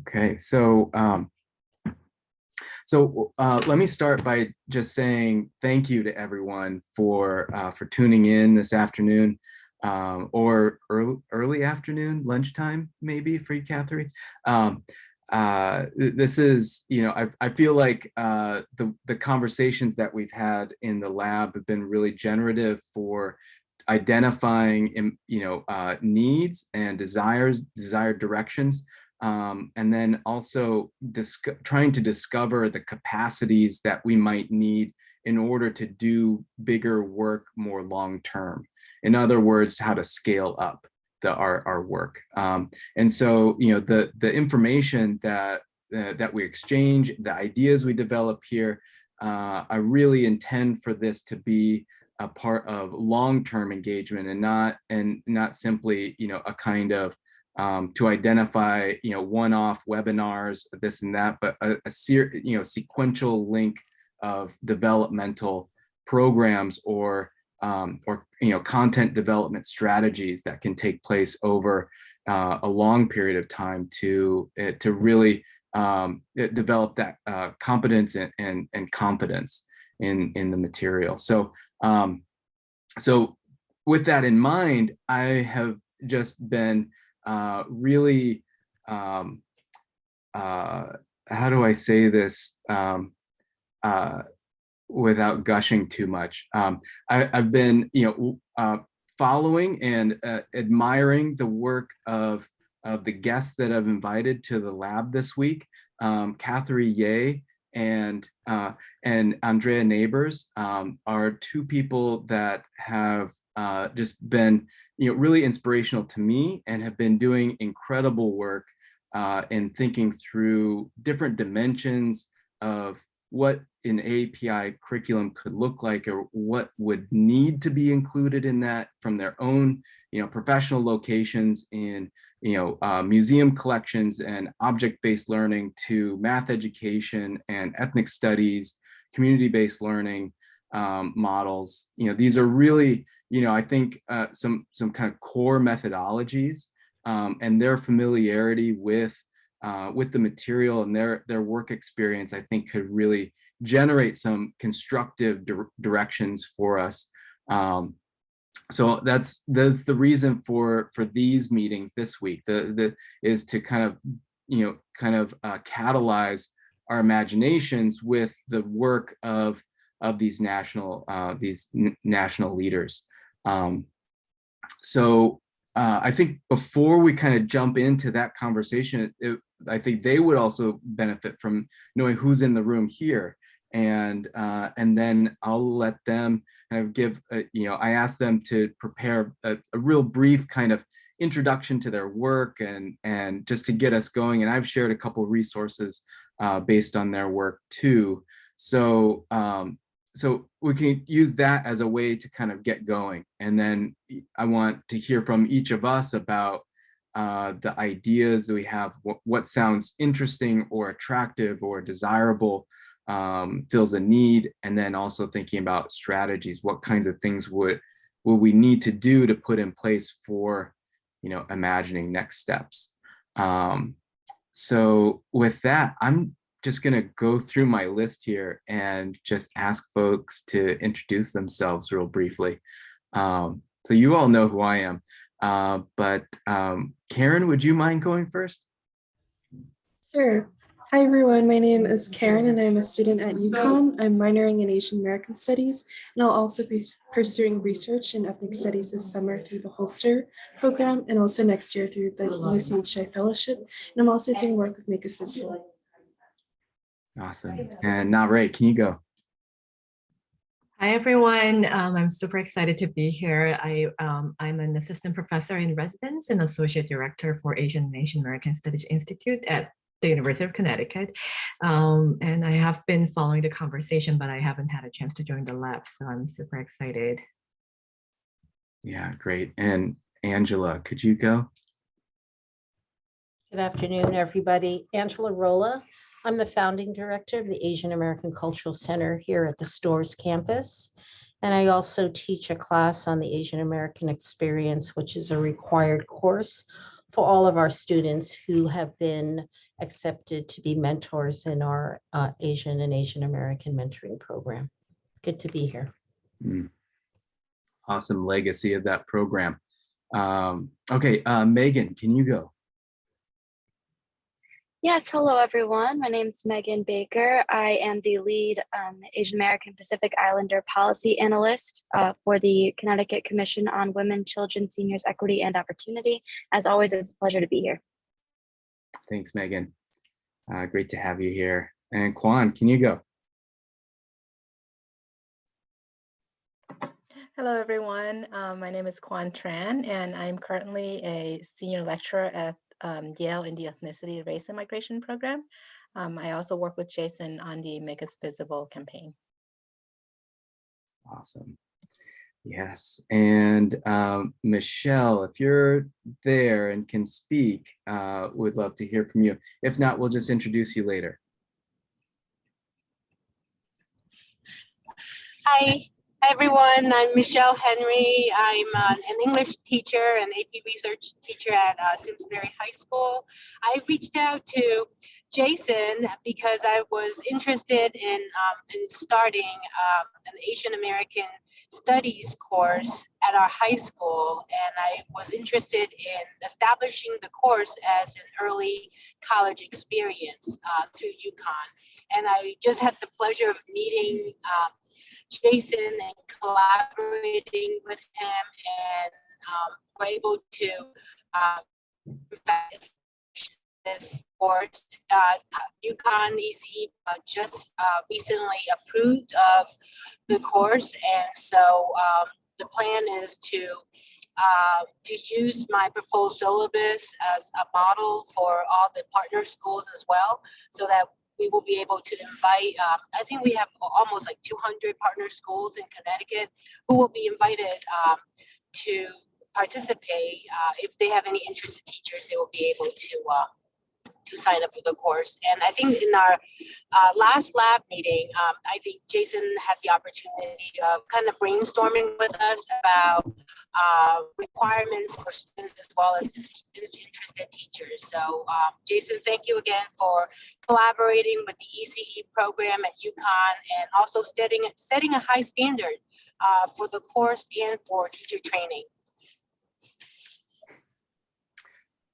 Okay, let me start by just saying thank you to everyone for tuning in this afternoon, or early afternoon, lunchtime maybe for you, Cathery. This is, I feel like the conversations that we've had in the lab have been really generative for identifying, needs and desired directions, and then also trying to discover the capacities that we might need in order to do bigger work more long term. In other words, how to scale up our work. And so, the information that we exchange, the ideas we develop here, I really intend for this to be a part of long-term engagement, and not simply, a kind of to identify, one-off webinars, this and that, but a sequential link of developmental programs or content development strategies that can take place over a long period of time to really develop that competence and confidence in the material. So with that in mind, I have just been really, how do I say this without gushing too much? I've been, following and admiring the work of the guests that I've invited to the lab this week. Cathery Yeh and Andrea Neighbors are two people that have just been, really inspirational to me and have been doing incredible work in thinking through different dimensions of what an API curriculum could look like, or what would need to be included in that from their own, professional locations in, museum collections and object-based learning, to math education and ethnic studies, community-based learning models. These are really, I think some kind of core methodologies, and their familiarity with the material and their work experience, I think, could really generate some constructive directions for us. So that's the reason for these meetings this week. Is to kind of catalyze our imaginations with the work of these national leaders. I think before we kind of jump into that conversation, I think they would also benefit from knowing who's in the room here, and then I'll let them kind of give, I asked them to prepare a real brief kind of introduction to their work, and just to get us going. And I've shared a couple of resources based on their work too. So we can use that as a way to kind of get going. And then I want to hear from each of us about the ideas that we have, what sounds interesting or attractive or desirable, fills a need, and then also thinking about strategies. What kinds of things will we need to do to put in place for, imagining next steps. So with that, I'm just going to go through my list here and just ask folks to introduce themselves real briefly. So you all know who I am, but Karen, would you mind going first? Sure. Hi, everyone. My name is Karen, and I'm a student at UConn. I'm minoring in Asian American Studies, and I'll also be pursuing research in ethnic studies this summer through the Holster program, and also next year through the UCHI Fellowship. And I'm also doing work with Make Us Visible. Awesome. And now, Ray, can you go? Hi, everyone. I'm super excited to be here. I'm an assistant professor in residence and associate director for Asian and Asian American Studies Institute at the University of Connecticut. And I have been following the conversation, but I haven't had a chance to join the lab, so I'm super excited. Yeah, great. And Angela, could you go? Good afternoon, everybody. Angela Rolla. I'm the founding director of the Asian American Cultural Center here at the Storrs campus. And I also teach a class on the Asian American experience, which is a required course for all of our students who have been accepted to be mentors in our Asian and Asian American mentoring program. Good to be here. Awesome legacy of that program. Okay, Megan, can you go? Yes, hello everyone. My name is Megan Baker. I am the lead Asian American Pacific Islander policy analyst for the Connecticut Commission on Women, Children, Seniors, Equity, and Opportunity. As always, it's a pleasure to be here. Thanks, Megan. Great to have you here. And Kwan, can you go? Hello, everyone. My name is Kwan Tran, and I'm currently a senior lecturer at Yale in the Ethnicity, Race, and Migration program. I also work with Jason on the Make Us Visible campaign. Awesome. Yes. And Michelle, if you're there and can speak, we'd love to hear from you. If not, we'll just introduce you later. Hi everyone, I'm Michelle Henry. I'm an English teacher and AP research teacher at Simsbury High School. I reached out to Jason because I was interested in starting an Asian American Studies course at our high school, and I was interested in establishing the course as an early college experience through UConn. And I just had the pleasure of meeting Jason and collaborating with him, and we're able to this course. UConn ECE just recently approved of the course, and so the plan is to use my proposed syllabus as a model for all the partner schools as well, so that we will be able to invite, I think we have almost like 200 partner schools in Connecticut who will be invited to participate. If they have any interested teachers, they will be able to sign up for the course. And I think in our last lab meeting, I think Jason had the opportunity of kind of brainstorming with us about requirements for students as well as interested teachers. So Jason, thank you again for collaborating with the ECE program at UConn, and also setting a high standard for the course and for teacher training.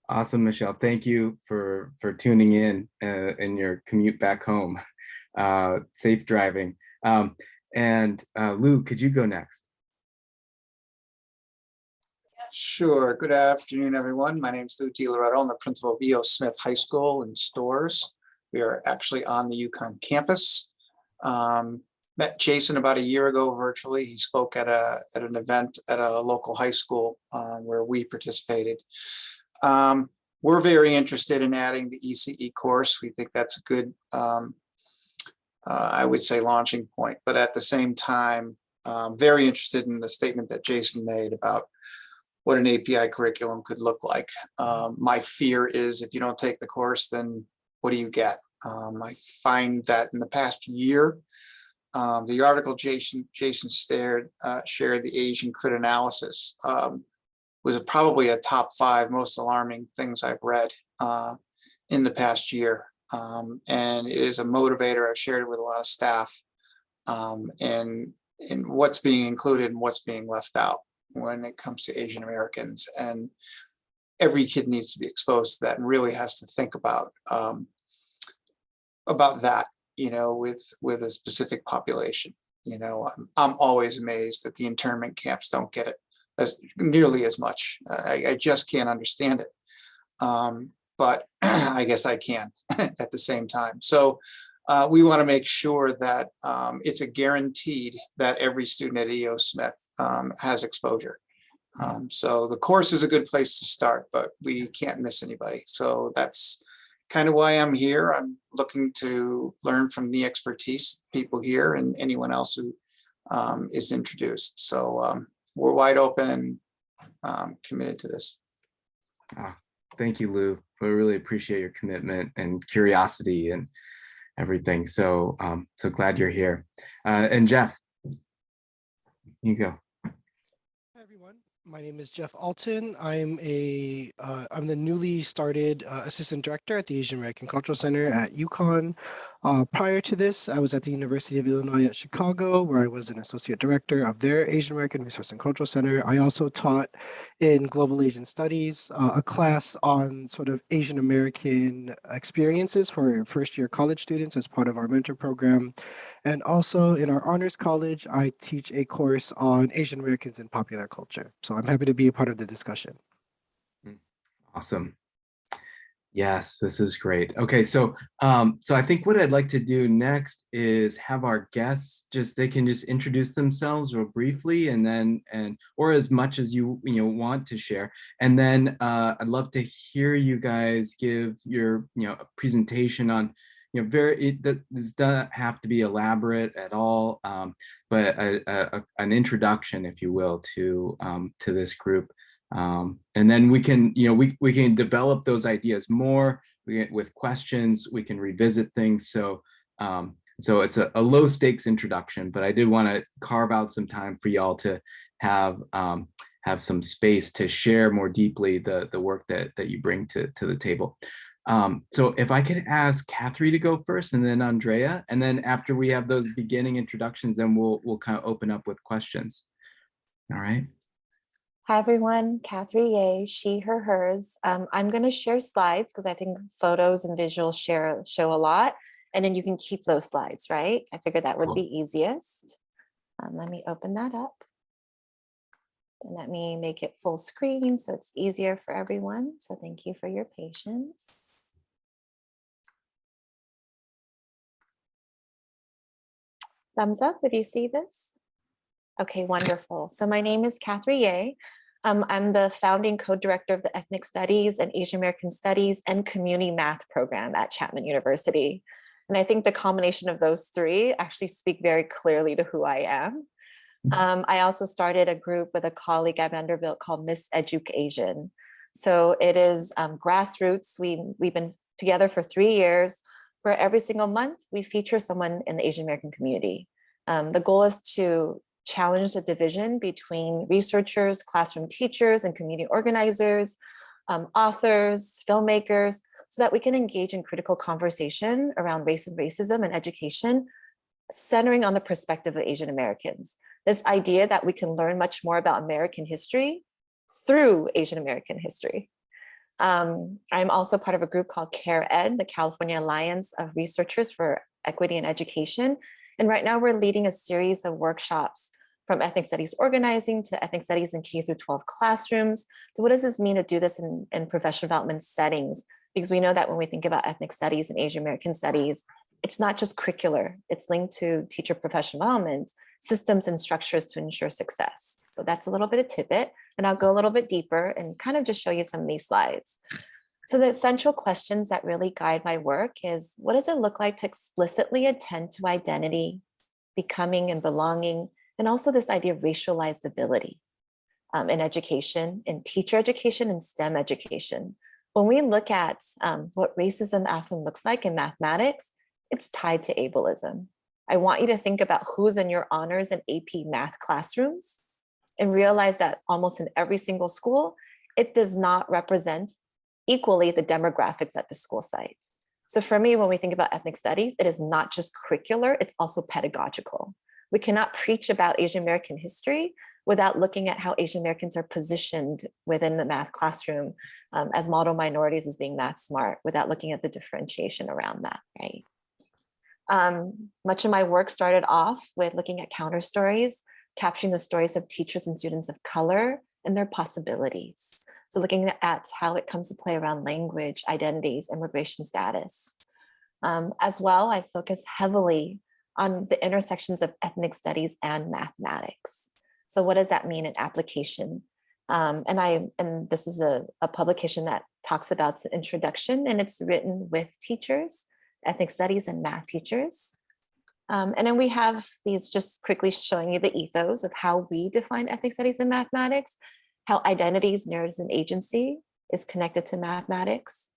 Awesome, Michelle. Thank you for tuning in your commute back home. Safe driving. And Lou, could you go next? Sure. Good afternoon, everyone. My name is Lou DiLoretto. I'm the principal of E.O. Smith High School in Stores. We are actually on the UConn campus. Met Jason about a year ago virtually. He spoke at an event at a local high school where we participated. We're very interested in adding the ECE course. We think that's a good, I would say, launching point. But at the same time, very interested in the statement that Jason made about what an API curriculum could look like. My fear is if you don't take the course, then what do you get? I find that in the past year, the article Jason shared, the Asian crit analysis, was probably a top 5 most alarming things I've read in the past year. And it is a motivator. I've shared it with a lot of staff, and what's being included and what's being left out when it comes to Asian Americans. And every kid needs to be exposed to that and really has to think about that, you know, with a specific population. You know, I'm always amazed that the internment camps don't get it as nearly as much. I just can't understand it. But I guess I can at the same time. So we want to make sure that it's a guaranteed that every student at E.O. Smith has exposure. So the course is a good place to start, but we can't miss anybody. So that's kind of why I'm here. I'm looking to learn from the expertise people here and anyone else who is introduced. So we're wide open and committed to this. Thank you, Lou. We really appreciate your commitment and curiosity and everything. So so glad you're here. And Jeff, you go. Hi everyone. My name is Jeff Alton. I'm the newly started assistant director at the Asian American Cultural Center at UConn. Prior to this, I was at the University of Illinois at Chicago, where I was an associate director of their Asian American Resource and Cultural Center. I also taught in Global Asian Studies, a class on sort of Asian American experiences for first-year college students as part of our mentor program. And also in our honors college, I teach a course on Asian Americans in popular culture. So I'm happy to be a part of the discussion. Awesome. Yes, this is great. Okay, so so I think what I'd like to do next is have our guests they can just introduce themselves real briefly, and then or as much as you want to share, and then I'd love to hear you guys give your a presentation on this doesn't have to be elaborate at all, but an introduction, if you will, to this group. And then we can, we can develop those ideas more. With questions, we can revisit things. So, so it's a low stakes introduction, but I did want to carve out some time for y'all to have some space to share more deeply the work that you bring to the table. So if I could ask Cathery to go first, and then Andrea, and then after we have those beginning introductions, then we'll kind of open up with questions. All right. Hi, everyone. Cathery Yeh, she, her, hers. I'm going to share slides because I think photos and visuals show a lot. And then you can keep those slides, right? I figured that would be easiest. Let me open that up. And let me make it full screen so it's easier for everyone. So thank you for your patience. Thumbs up if you see this. Okay, wonderful. So my name is Cathery Yeh. I'm the founding co-director of the Ethnic Studies and Asian American Studies and Community Math program at Chapman University. And I think the combination of those three actually speak very clearly to who I am. I also started a group with a colleague at Vanderbilt called Miss Education. So it is grassroots. We've been together for 3 years, where every single month we feature someone in the Asian American community. The goal is to challenge the division between researchers, classroom teachers, and community organizers, authors, filmmakers, so that we can engage in critical conversation around race and racism and education, centering on the perspective of Asian Americans. This idea that we can learn much more about American history through Asian American history. I'm also part of a group called CARE-ED, the California Alliance of Researchers for Equity in Education. And right now we're leading a series of workshops from ethnic studies organizing to ethnic studies in K-12 classrooms. So what does this mean to do this in professional development settings? Because we know that when we think about ethnic studies and Asian American studies, it's not just curricular, it's linked to teacher professional development, systems and structures to ensure success. So that's a little bit of tidbit, and I'll go a little bit deeper and kind of just show you some of these slides. So the essential questions that really guide my work is, what does it look like to explicitly attend to identity, becoming and belonging, and also this idea of racialized ability in education, in teacher education, and STEM education. When we look at what racism often looks like in mathematics, it's tied to ableism. I want you to think about who's in your honors and AP math classrooms and realize that almost in every single school, it does not represent equally the demographics at the school site. So for me, when we think about ethnic studies, it is not just curricular, it's also pedagogical. We cannot preach about Asian American history without looking at how Asian Americans are positioned within the math classroom as model minorities, as being math smart, without looking at the differentiation around that, right? Much of my work started off with looking at counter stories, capturing the stories of teachers and students of color and their possibilities. So looking at how it comes to play around language, identities, immigration status. As well, I focus heavily on the intersections of ethnic studies and mathematics. So what does that mean in application? And this is a publication that talks about the introduction, and it's written with teachers, ethnic studies and math teachers. And then we have these just quickly showing you the ethos of how we define ethnic studies and mathematics, how identities, narratives, and agency is connected to mathematics,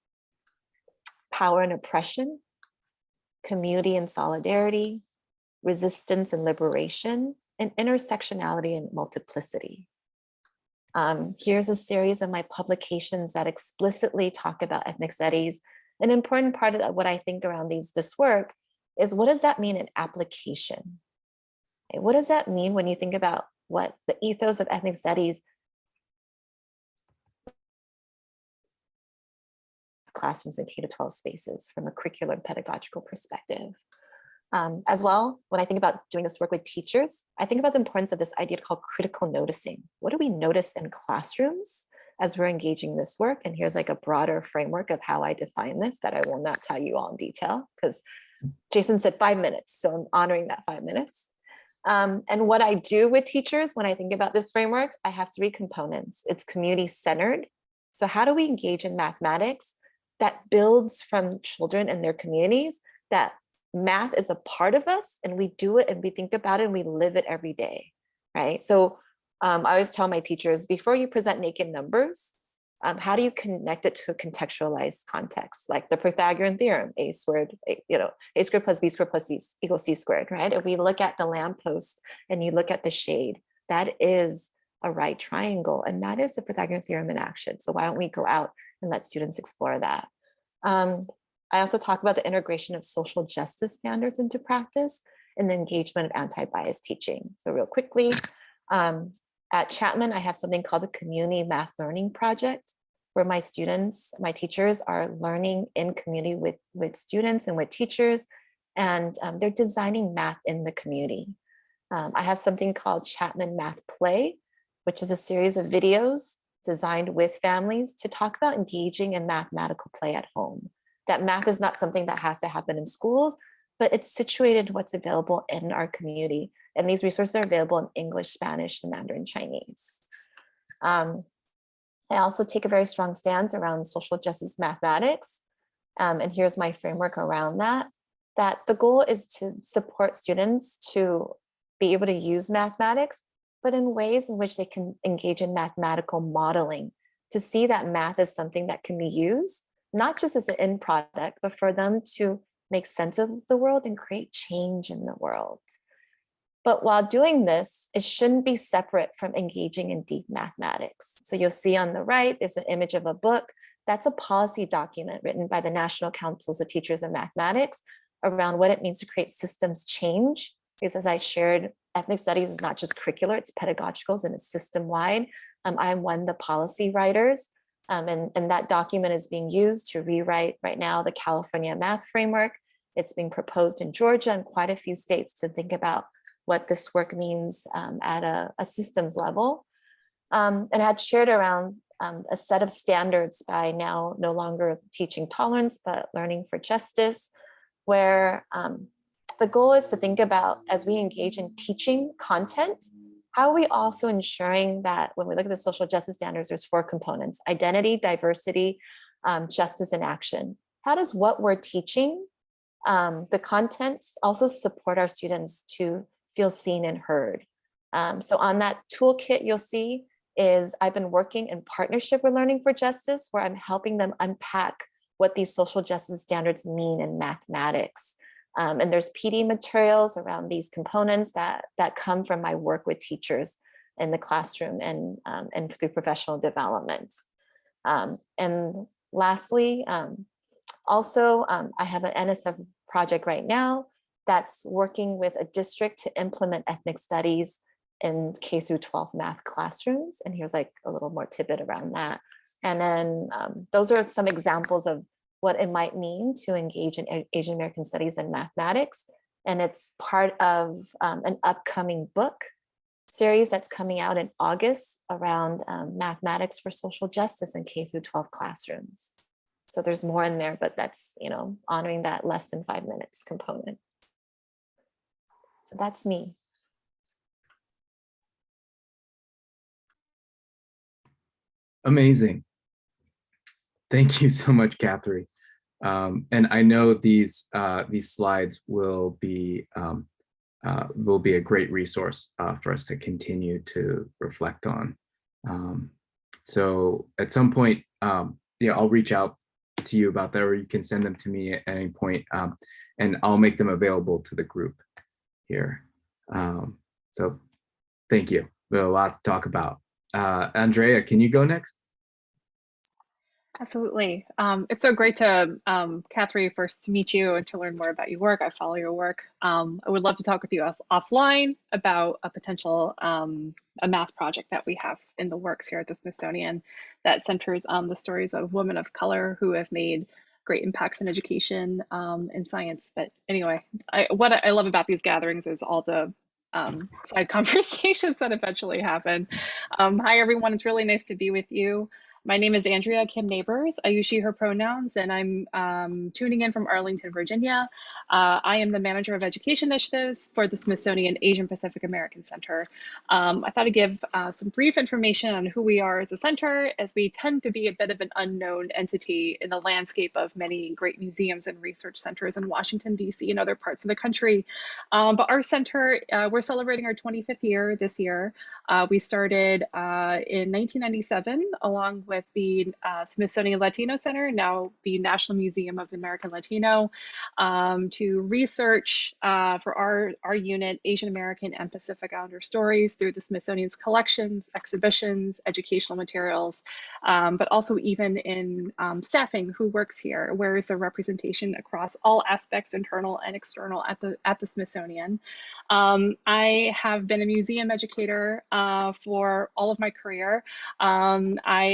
power and oppression, community and solidarity, resistance and liberation, and intersectionality and multiplicity. Here's a series of my publications that explicitly talk about ethnic studies. An important part of what I think around this work is, what does that mean in application? Okay, what does that mean when you think about what the ethos of ethnic studies classrooms and K-12 spaces from a curricular and pedagogical perspective? As well, when I think about doing this work with teachers, I think about the importance of this idea called critical noticing. What do we notice in classrooms as we're engaging in this work? And here's like a broader framework of how I define this that I will not tell you all in detail, because Jason said 5 minutes, so I'm honoring that 5 minutes. And what I do with teachers when I think about this framework, I have 3 components. It's community-centered. So how do we engage in mathematics that builds from children and their communities, that math is a part of us and we do it and we think about it and we live it every day, right? So I always tell my teachers, before you present naked numbers, how do you connect it to a contextualized context? Like the Pythagorean theorem, a squared plus b squared plus c equals c squared, right? If we look at the lamppost and you look at the shade, that is a right triangle, and that is the Pythagorean theorem in action. So why don't we go out and let students explore that? I also talk about the integration of social justice standards into practice and the engagement of anti-bias teaching. So real quickly, at Chapman, I have something called the Community Math Learning Project, where my students, my teachers are learning in community with students and with teachers, and they're designing math in the community. I have something called Chapman Math Play, which is a series of videos designed with families to talk about engaging in mathematical play at home. That math is not something that has to happen in schools, but it's situated what's available in our community. And these resources are available in English, Spanish, and Mandarin Chinese. I also take a very strong stance around social justice mathematics. And here's my framework around that, that the goal is to support students to be able to use mathematics, but in ways in which they can engage in mathematical modeling, to see that math is something that can be used, not just as an end product, but for them to make sense of the world and create change in the world. But while doing this, it shouldn't be separate from engaging in deep mathematics. So you'll see on the right, there's an image of a book. That's a policy document written by the National Councils of Teachers of Mathematics around what it means to create systems change. Because as I shared, ethnic studies is not just curricular, it's pedagogical and it's system-wide. I'm one of the policy writers. And that document is being used to rewrite right now the California math framework. It's being proposed in Georgia and quite a few states to think about what this work means at a systems level. And I had shared around a set of standards by now no longer teaching tolerance, but learning for justice, where the goal is to think about, as we engage in teaching content, how are we also ensuring that when we look at the social justice standards, there's 4 components: identity, diversity, justice, and action. How does what we're teaching, the contents, also support our students to feel seen and heard? So on that toolkit, you'll see is I've been working in partnership with Learning for Justice, where I'm helping them unpack what these social justice standards mean in mathematics. And there's PD materials around these components that come from my work with teachers in the classroom and through professional development. And lastly, also, I have an NSF project right now that's working with a district to implement ethnic studies in K through 12 math classrooms. And here's like a little more tidbit around that. And then those are some examples of what it might mean to engage in Asian American studies and mathematics. And it's part of an upcoming book series that's coming out in August around mathematics for social justice in K through 12 classrooms. So there's more in there, but that's, honoring that less than 5 minutes component. So that's me. Amazing. Thank you so much, Cathery. And I know these slides will be a great resource for us to continue to reflect on. So at some point, I'll reach out to you about that, or you can send them to me at any point, and I'll make them available to the group here. So thank you. We have a lot to talk about. Andrea, can you go next? Absolutely. It's so great to, Cathery, first to meet you and to learn more about your work. I follow your work. I would love to talk with you offline about a potential a math project that we have in the works here at the Smithsonian that centers on the stories of women of color who have made great impacts in education and science. But anyway, what I love about these gatherings is all the side conversations that eventually happen. Hi, everyone. It's really nice to be with you. My name is Andrea Neighbors. I use she, her pronouns, and I'm tuning in from Arlington, Virginia. I am the manager of education initiatives for the Smithsonian Asian Pacific American Center. I thought I'd give some brief information on who we are as a center, as we tend to be a bit of an unknown entity in the landscape of many great museums and research centers in Washington, D.C. and other parts of the country. But our center, we're celebrating our 25th year this year. We started in 1997 along with the Smithsonian Latino Center, now the National Museum of the American Latino, to research for our unit Asian American and Pacific Islander stories through the Smithsonian's collections, exhibitions, educational materials, but also even in staffing who works here, where is the representation across all aspects, internal and external, at the Smithsonian. I have been a museum educator for all of my career,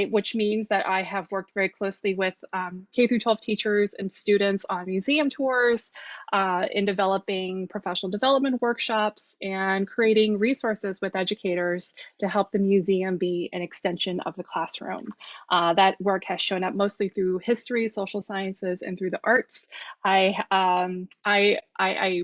which means that I have worked very closely with K through 12 teachers and students on museum tours, in developing professional development workshops and creating resources with educators to help the museum be an extension of the classroom. That work has shown up mostly through history, social sciences, and through the arts. I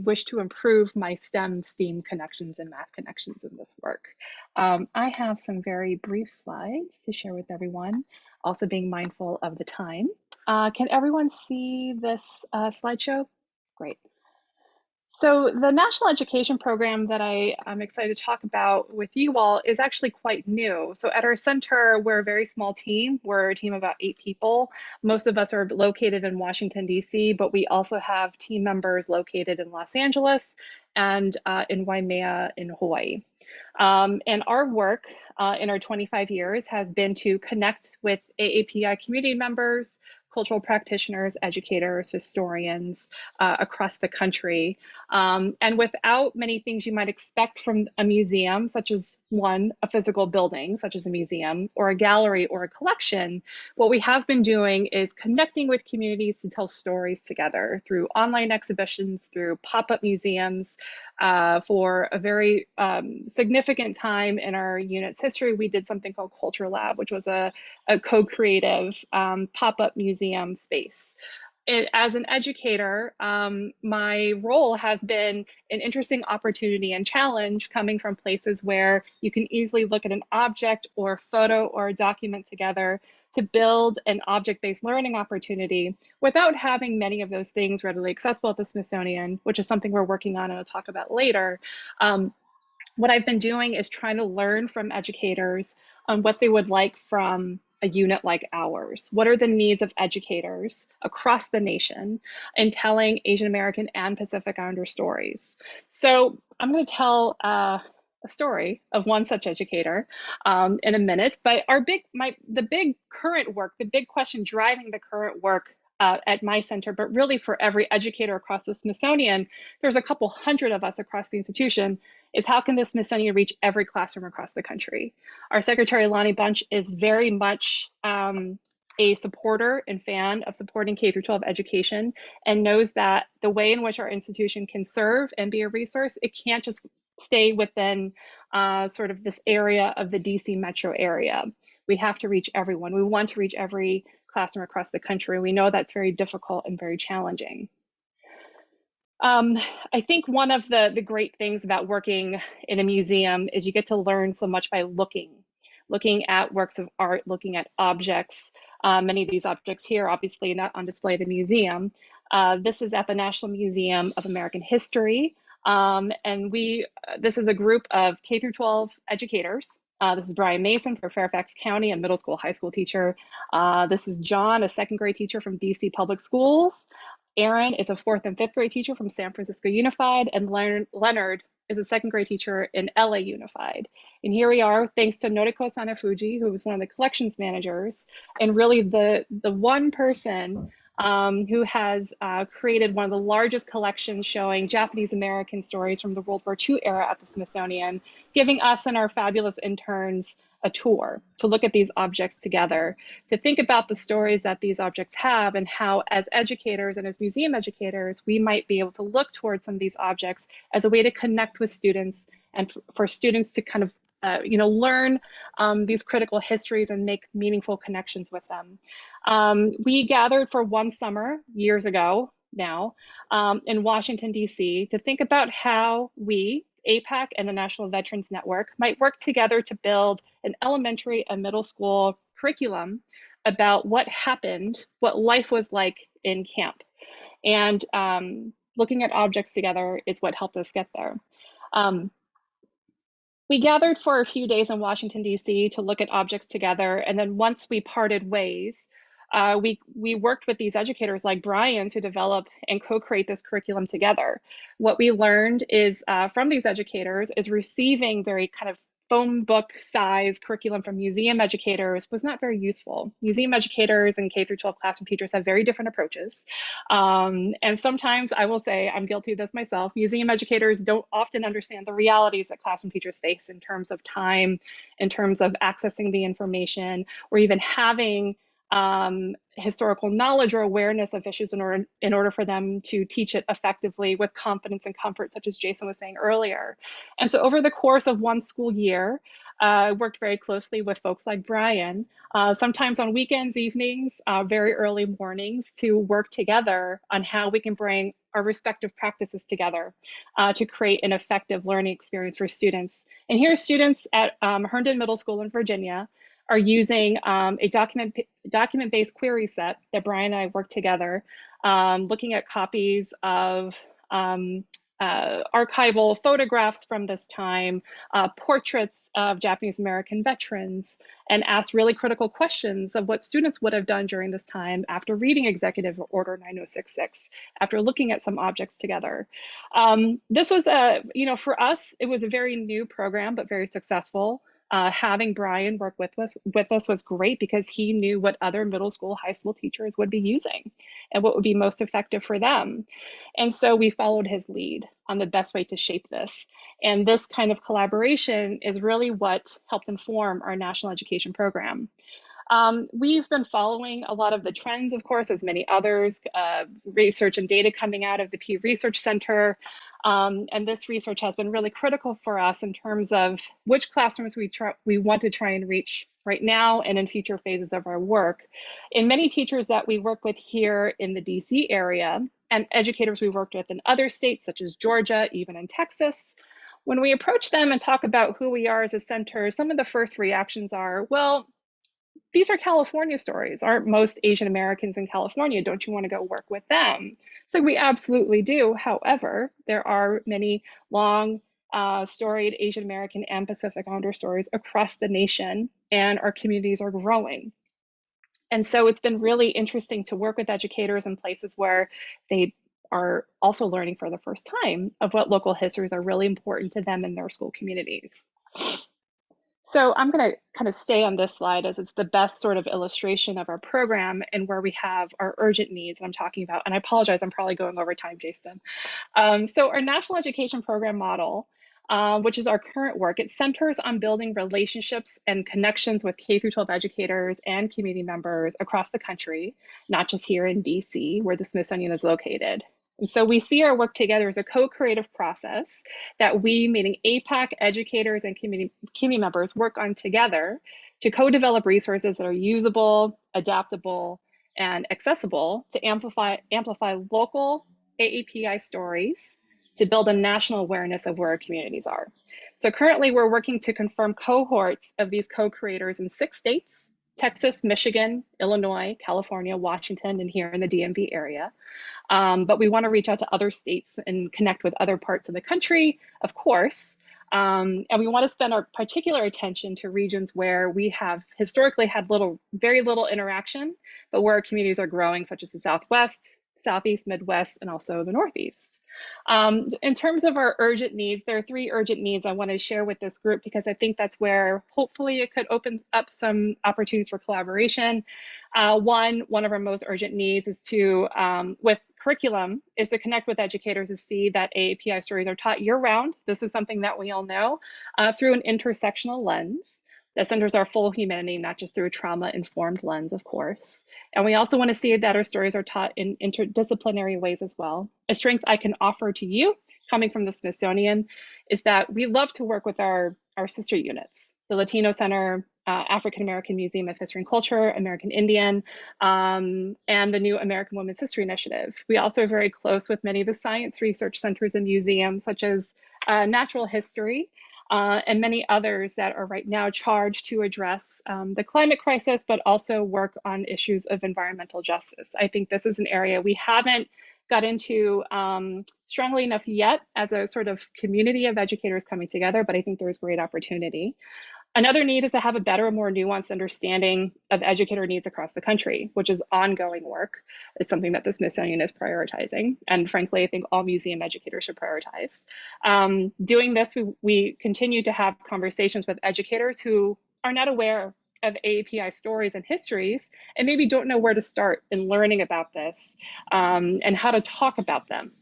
wish to improve my STEAM connections and math connections in this work. I have some very brief slides to share with everyone, also being mindful of the time. Can everyone see this slideshow? Great. So the national education program that I'm excited to talk about with you all is actually quite new. So at our center, we're a very small team. We're a team of about 8 people. Most of us are located in Washington, D.C., but we also have team members located in Los Angeles and in Waimea in Hawaii. And our work in our 25 years has been to connect with AAPI community members, cultural practitioners, educators, historians across the country. And without many things you might expect from a museum, such as a physical building, such as a museum, or a gallery or a collection, what we have been doing is connecting with communities to tell stories together through online exhibitions, through pop-up museums. For a very significant time in our unit's history, we did something called Culture Lab, which was a co-creative pop-up museum space. As an educator, my role has been an interesting opportunity and challenge coming from places where you can easily look at an object or photo or a document together to build an object-based learning opportunity without having many of those things readily accessible at the Smithsonian, which is something we're working on and I'll talk about later. What I've been doing is trying to learn from educators on what they would like from a unit like ours. What are the needs of educators across the nation in telling Asian American and Pacific Islander stories? So I'm going to tell a story of one such educator in a minute, but the big current work, the big question driving the current work at my center, but really for every educator across the Smithsonian, there's a couple hundred of us across the institution, is how can the Smithsonian reach every classroom across the country? Our secretary, Lonnie Bunch, is very much a supporter and fan of supporting K through 12 education and knows that the way in which our institution can serve and be a resource, it can't just stay within sort of this area of the DC metro area. We have to reach everyone. We want to reach every classroom across the country. We know that's very difficult and very challenging. I think one of the great things about working in a museum is you get to learn so much by looking at works of art, looking at objects. Many of these objects here, obviously not on display at the museum. This is at the National Museum of American History. And this is a group of K through 12 educators. This is Brian Mason for Fairfax County, a middle school, high school teacher. This is John, a second grade teacher from DC Public Schools. Aaron is a 4th and 5th grade teacher from San Francisco Unified, and Leonard is a second grade teacher in LA Unified. And here we are, thanks to Noriko Sanafuji, who was one of the collections managers, and really the one person who has created one of the largest collections showing Japanese American stories from the World War II era at the Smithsonian, giving us and our fabulous interns a tour to look at these objects together, to think about the stories that these objects have and how, as educators and as museum educators, we might be able to look towards some of these objects as a way to connect with students and for students to kind of learn these critical histories and make meaningful connections with them. We gathered for one summer years ago now in Washington, D.C. to think about how we, APAC and the National Veterans Network, might work together to build an elementary and middle school curriculum about what happened, what life was like in camp. And looking at objects together is what helped us get there. We gathered for a few days in Washington, D.C. to look at objects together. And then once we parted ways, we worked with these educators like Brian to develop and co-create this curriculum together. What we learned is from these educators is receiving very kind of phone book size curriculum from museum educators was not very useful. Museum educators and K-12 classroom teachers have very different approaches. And sometimes I will say, I'm guilty of this myself, museum educators don't often understand the realities that classroom teachers face in terms of time, in terms of accessing the information, or even having historical knowledge or awareness of issues in order for them to teach it effectively with confidence and comfort, such as Jason was saying earlier. And so over the course of one school year, I worked very closely with folks like Brian, sometimes on weekends, evenings, very early mornings, to work together on how we can bring our respective practices together to create an effective learning experience for students. And here students at Herndon Middle School in Virginia are using a document-based query set that Brian and I worked together, looking at copies of archival photographs from this time, portraits of Japanese American veterans, and asked really critical questions of what students would have done during this time after reading Executive Order 9066, after looking at some objects together. This was for us, it was a very new program, but very successful. Having Brian work with us was great because he knew what other middle school, high school teachers would be using and what would be most effective for them. And so we followed his lead on the best way to shape this. And this kind of collaboration is really what helped inform our national education program. We've been following a lot of the trends, of course, as many others, research and data coming out of the Pew Research Center. And this research has been really critical for us in terms of which classrooms we want to try and reach right now and in future phases of our work. In many teachers that we work with here in the DC area and educators we worked with in other states such as Georgia, even in Texas, when we approach them and talk about who we are as a center, some of the first reactions are, well, these are California stories. Aren't most Asian Americans in California? Don't you want to go work with them? So we absolutely do. However, there are many long storied Asian American and Pacific Islander stories across the nation, and our communities are growing. And so it's been really interesting to work with educators in places where they are also learning for the first time of what local histories are really important to them in their school communities. So I'm going to kind of stay on this slide as it's the best sort of illustration of our program and where we have our urgent needs I'm talking about. And I apologize, I'm probably going over time, Jason. So our national education program model, which is our current work, it centers on building relationships and connections with K-12 educators and community members across the country, not just here in DC, where the Smithsonian is located. And so we see our work together as a co-creative process that we, meaning APAC educators and community members, work on together to co-develop resources that are usable, adaptable, and accessible to amplify local AAPI stories to build a national awareness of where our communities are. So currently we're working to confirm cohorts of these co-creators in 6 states, Texas, Michigan, Illinois, California, Washington, and here in the DMV area. But we want to reach out to other states and connect with other parts of the country, of course. And we want to spend our particular attention to regions where we have historically had very little interaction, but where our communities are growing, such as the Southwest, Southeast, Midwest, and also the Northeast. In terms of our urgent needs, there are 3 urgent needs I want to share with this group because I think that's where hopefully it could open up some opportunities for collaboration. One of our most urgent needs is to, with curriculum, is to connect with educators to see that AAPI stories are taught year-round. This is something that we all know, through an intersectional lens that centers our full humanity, not just through a trauma-informed lens, of course. And we also want to see that our stories are taught in interdisciplinary ways as well. A strength I can offer to you, coming from the Smithsonian, is that we love to work with our sister units, the Latino Center, African American Museum of History and Culture, American Indian, and the new American Women's History Initiative. We also are very close with many of the science research centers and museums, such as Natural History, and many others that are right now charged to address the climate crisis, but also work on issues of environmental justice. I think this is an area we haven't got into strongly enough yet as a sort of community of educators coming together, but I think there's great opportunity. Another need is to have a better, more nuanced understanding of educator needs across the country, which is ongoing work. It's something that the Smithsonian is prioritizing. And frankly, I think all museum educators should prioritize. Doing this, we continue to have conversations with educators who are not aware of AAPI stories and histories, and maybe don't know where to start in learning about this and how to talk about them.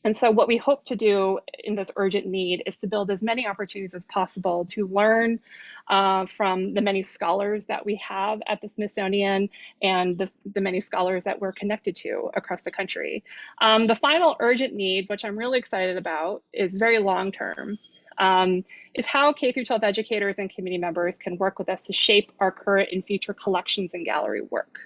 And so what we hope to do in this urgent need is to build as many opportunities as possible to learn from the many scholars that we have at the Smithsonian and the many scholars that we're connected to across the country. The final urgent need, which I'm really excited about, is very long-term, is how K-12 educators and community members can work with us to shape our current and future collections and gallery work.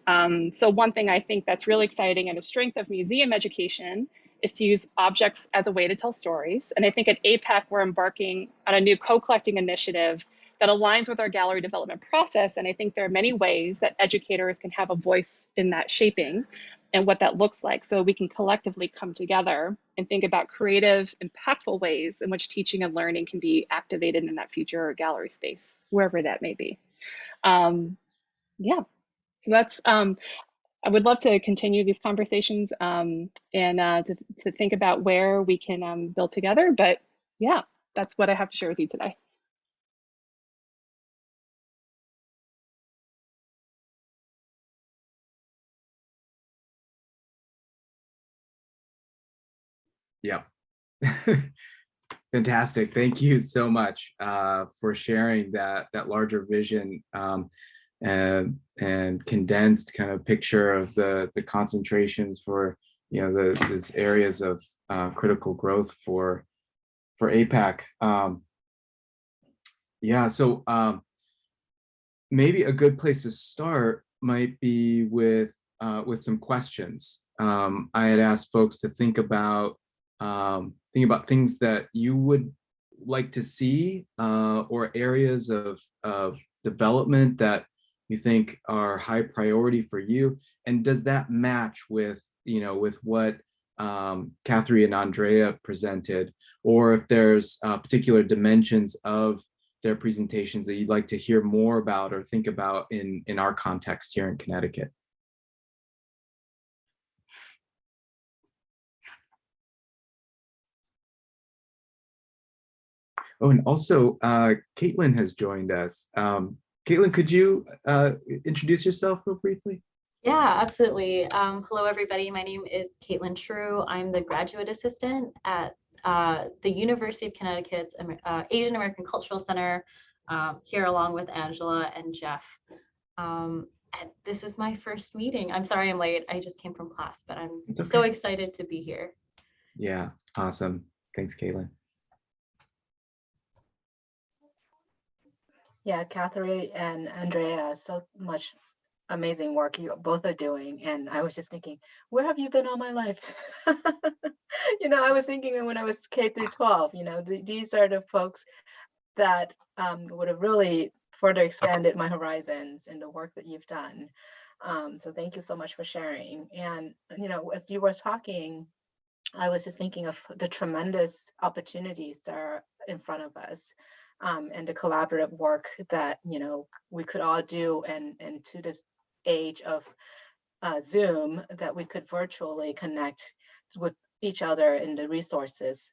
So one thing I think that's really exciting and a strength of museum education is to use objects as a way to tell stories. And I think at APAC, we're embarking on a new co-collecting initiative that aligns with our gallery development process. And I think there are many ways that educators can have a voice in that shaping and what that looks like, so we can collectively come together and think about creative, impactful ways in which teaching and learning can be activated in that future gallery space, wherever that may be. Yeah, so that's, I would love to continue these conversations and to think about where we can build together. But yeah, that's what I have to share with you today. Yeah. Fantastic. Thank you so much for sharing that larger vision and condensed kind of picture of the concentrations for, you know, these areas of critical growth for APAC. Yeah, so maybe a good place to start might be with some questions. I had asked folks to think about things that you would like to see or areas of development that you think are high priority for you, and does that match with, you know, with what Cathery and Andrea presented, or if there's particular dimensions of their presentations that you'd like to hear more about or think about in our context here in Connecticut. Oh, and also Caitlin has joined us. Caitlin, could you introduce yourself real briefly? Yeah, absolutely. Hello, everybody. My name is Caitlin True. I'm the graduate assistant at the University of Connecticut's Asian American Cultural Center, here along with Angela and Jeff. And this is my first meeting. I'm sorry I'm late. I just came from class, but I'm so excited to be here. Yeah, awesome. Thanks, Caitlin. Yeah, Cathery and Andrea, so much amazing work you both are doing. And I was just thinking, where have you been all my life? You know, I was thinking when I was K through 12, you know, these are the folks that would have really further expanded my horizons in the work that you've done. So thank you so much for sharing. And, you know, as you were talking, I was just thinking of the tremendous opportunities that are in front of us. And the collaborative work that, you know, we could all do, and to this age of Zoom, that we could virtually connect with each other and the resources.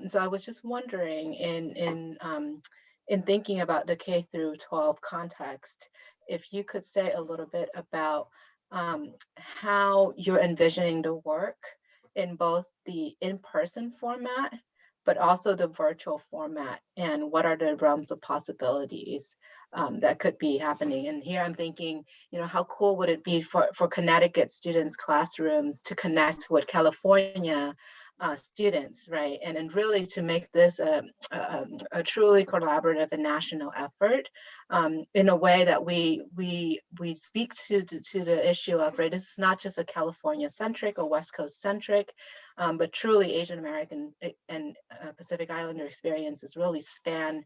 So I was just wondering in thinking about the K through 12 context, if you could say a little bit about how you're envisioning the work in both the in-person format, but also the virtual format, and what are the realms of possibilities that could be happening. And here I'm thinking, how cool would it be for Connecticut students' classrooms to connect with California students, right? And really to make this a truly collaborative and national effort in a way that we speak to the issue of, right, this is not just a California centric or West Coast centric, but truly Asian American and Pacific Islander experiences really span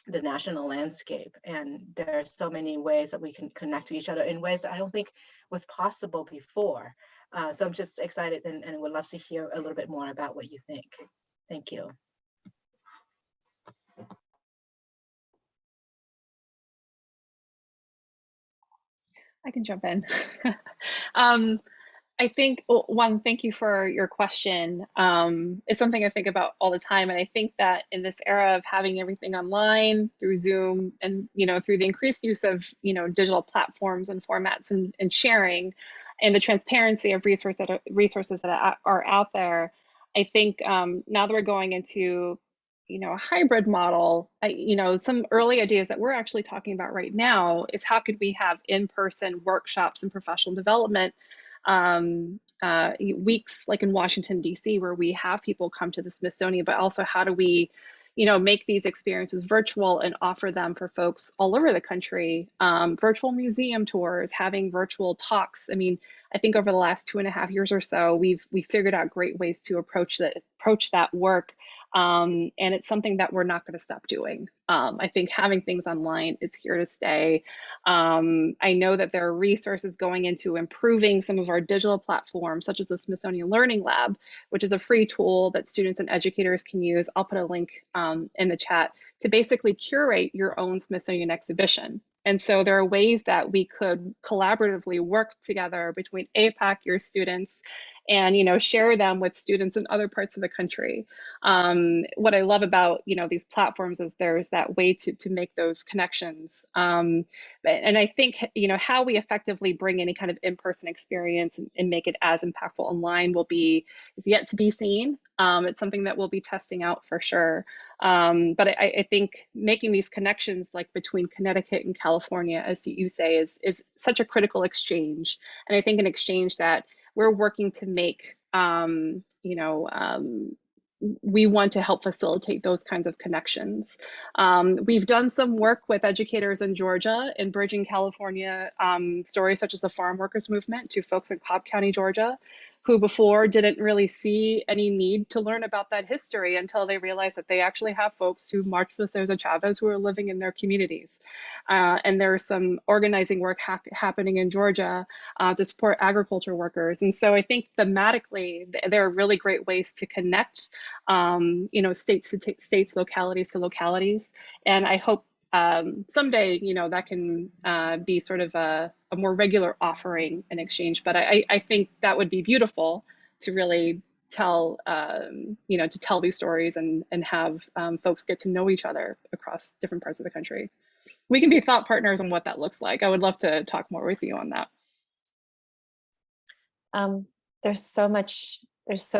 the national landscape. And there are so many ways that we can connect to each other in ways that I don't think was possible before. So I'm just excited and would love to hear a little bit more about what you think. Thank you. I can jump in. I think, one, thank you for your question. It's something I think about all the time. And I think that in this era of having everything online through Zoom and, through the increased use of, digital platforms and formats and sharing and the transparency of resources that are out there, I think now that we're going into a hybrid model, some early ideas that we're actually talking about right now is how could we have in-person workshops and professional development weeks like in Washington, D.C., where we have people come to the Smithsonian, but also how do we, make these experiences virtual and offer them for folks all over the country, virtual museum tours, having virtual talks. I mean, I think over the last 2.5 years or so, we've figured out great ways to approach that work. And it's something that we're not going to stop doing. I think having things online is here to stay. I know that there are resources going into improving some of our digital platforms, such as the Smithsonian Learning Lab, which is a free tool that students and educators can use. I'll put a link in the chat to basically curate your own Smithsonian exhibition. And so there are ways that we could collaboratively work together between APAC, your students, and share them with students in other parts of the country. What I love about these platforms is there's that way to make those connections. And I think how we effectively bring any kind of in-person experience and make it as impactful online is yet to be seen. It's something that we'll be testing out for sure. But I think making these connections like between Connecticut and California, as you say, is such a critical exchange. And I think an exchange that we're working to make, we want to help facilitate those kinds of connections. We've done some work with educators in Georgia in bridging California stories such as the farm workers movement to folks in Cobb County, Georgia, who before didn't really see any need to learn about that history until they realized that they actually have folks who marched with Cesar Chavez who are living in their communities. And there's some organizing work happening in Georgia to support agriculture workers. And so I think thematically, there are really great ways to connect, states to states, localities to localities. And I hope someday, that can be sort of a more regular offering and exchange. But I think that would be beautiful to really tell, to tell these stories and have folks get to know each other across different parts of the country. We can be thought partners on what that looks like. I would love to talk more with you on that. There's so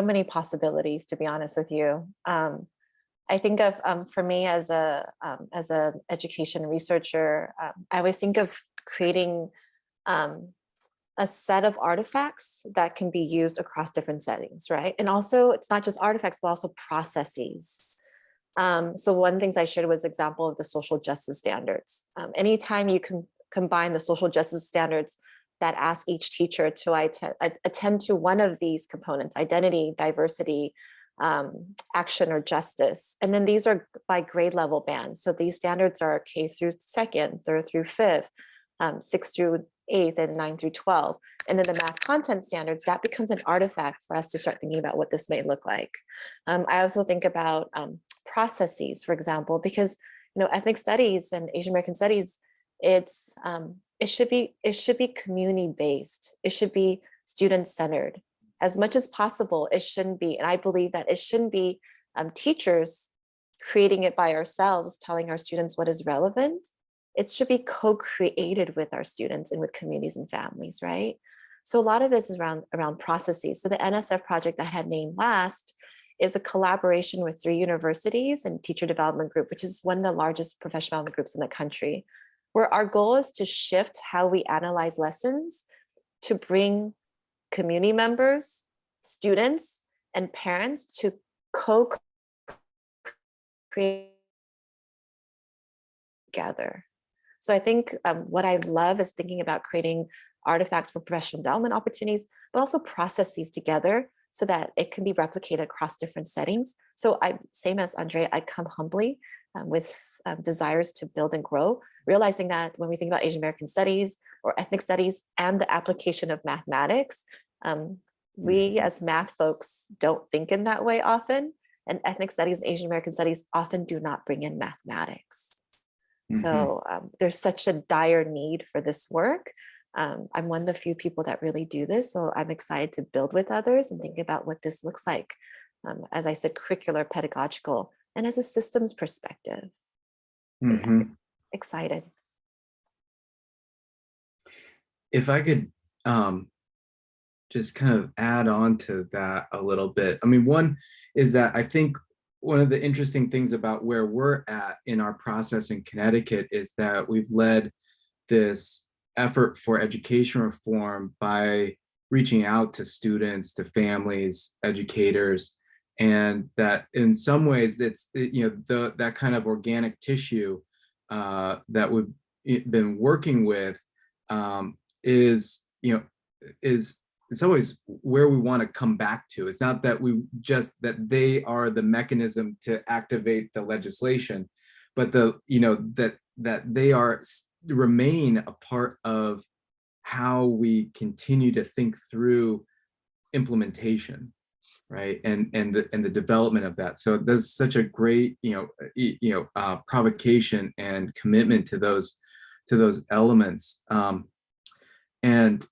many possibilities, to be honest with you. I think of, for me as a education researcher, I always think of creating a set of artifacts that can be used across different settings, right? And also, it's not just artifacts, but also processes. So one of the things I shared was an example of the social justice standards. Anytime you can combine the social justice standards that ask each teacher to attend to one of these components, identity, diversity, action, or justice. And then these are by grade level bands. So these standards are K through 2nd, 3rd through 5th, 6th through 8th, and 9 through 12. And then the math content standards, that becomes an artifact for us to start thinking about what this may look like. I also think about processes, for example, because ethnic studies and Asian American studies, it should be community based. It should be student centered. as much as possible, it shouldn't be, and I believe that it shouldn't be teachers creating it by ourselves, telling our students what is relevant. It should be co-created with our students and with communities and families, right? So a lot of this is around processes. So the NSF project I had named last is a collaboration with 3 universities and Teacher Development Group, which is one of the largest professional development groups in the country, where our goal is to shift how we analyze lessons to bring community members, students, and parents to co-create together. So I think what I love is thinking about creating artifacts for professional development opportunities, but also processes together so that it can be replicated across different settings. So same as Andrea, I come humbly with desires to build and grow, realizing that when we think about Asian American studies or ethnic studies and the application of mathematics, we as math folks don't think in that way often, and ethnic studies and Asian American studies often do not bring in mathematics. So there's such a dire need for this work. I'm one of the few people that really do this, so I'm excited to build with others and think about what this looks like, as I said, curricular, pedagogical, and as a systems perspective. So yes, excited. If I could just kind of add on to that a little bit. I mean, one is that I think one of the interesting things about where we're at in our process in Connecticut is that we've led this effort for education reform by reaching out to students, to families, educators, and that in some ways it's that kind of organic tissue that we've been working with is in some ways where we want to come back to. It's not that that they are the mechanism to activate the legislation, but that they remain a part of how we continue to think through implementation, right? And the development of that. So there's such a great provocation and commitment to those elements. And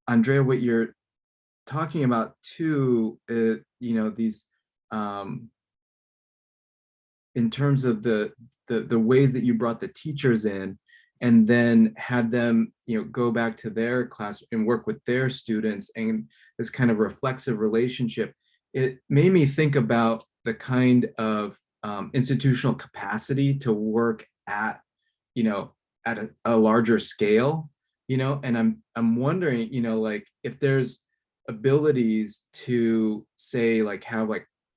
Andrea, what you're talking about too, these in terms of the ways that you brought the teachers in and then had them go back to their class and work with their students, and this kind of reflexive relationship, it made me think about the kind of institutional capacity to work at a larger scale, and I'm wondering, like if there's abilities to say have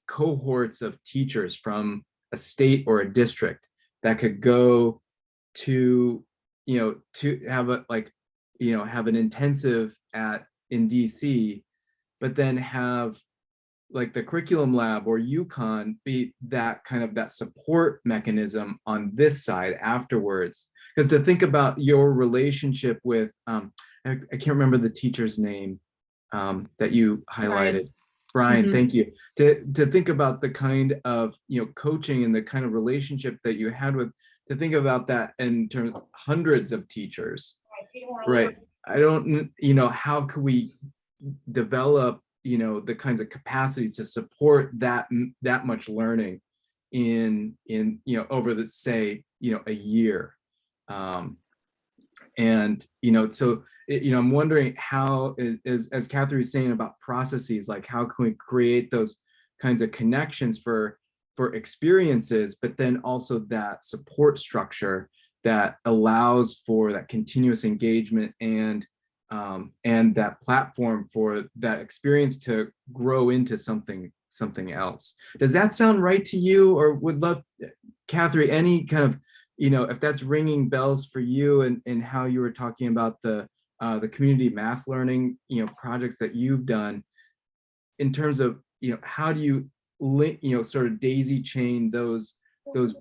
cohorts of teachers from a state or a district that could go to to have have an intensive in DC, but then have the curriculum lab or UConn be that kind of that support mechanism on this side afterwards. Because to think about your relationship with I can't remember the teacher's name that you highlighted. Brian, thank you. To think about the kind of coaching and the kind of relationship that you had with, to think about that in terms of hundreds of teachers, right? I don't, how could we develop the kinds of capacities to support that much learning in over the say a year, and so I'm wondering how, as Cathery is saying about processes, like how can we create those kinds of connections for experiences, but then also that support structure that allows for that continuous engagement and that platform for that experience to grow into something else. Does that sound right to you? Or would love, Cathery, any kind of, if that's ringing bells for you, and how you were talking about the community math learning, projects that you've done, in terms of, how do you link, sort of daisy chain those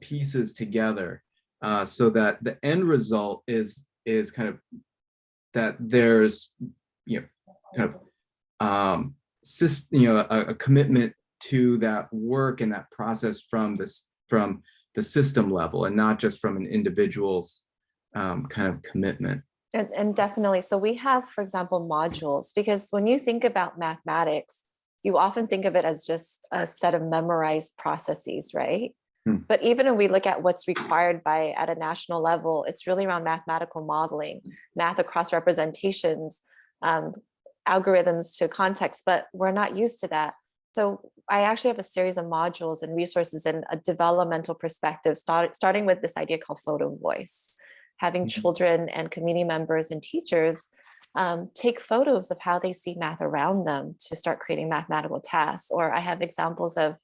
pieces together, so that the end result is kind of that there's kind of a commitment to that work and that process from the system level, and not just from an individual's kind of commitment. And definitely, so we have, for example, modules, because when you think about mathematics, you often think of it as just a set of memorized processes, right? But even when we look at what's required at a national level, it's really around mathematical modeling, math across representations, algorithms to context, but we're not used to that. So I actually have a series of modules and resources in a developmental perspective, starting with this idea called photo voice, having children and community members and teachers take photos of how they see math around them to start creating mathematical tasks. Or I have examples of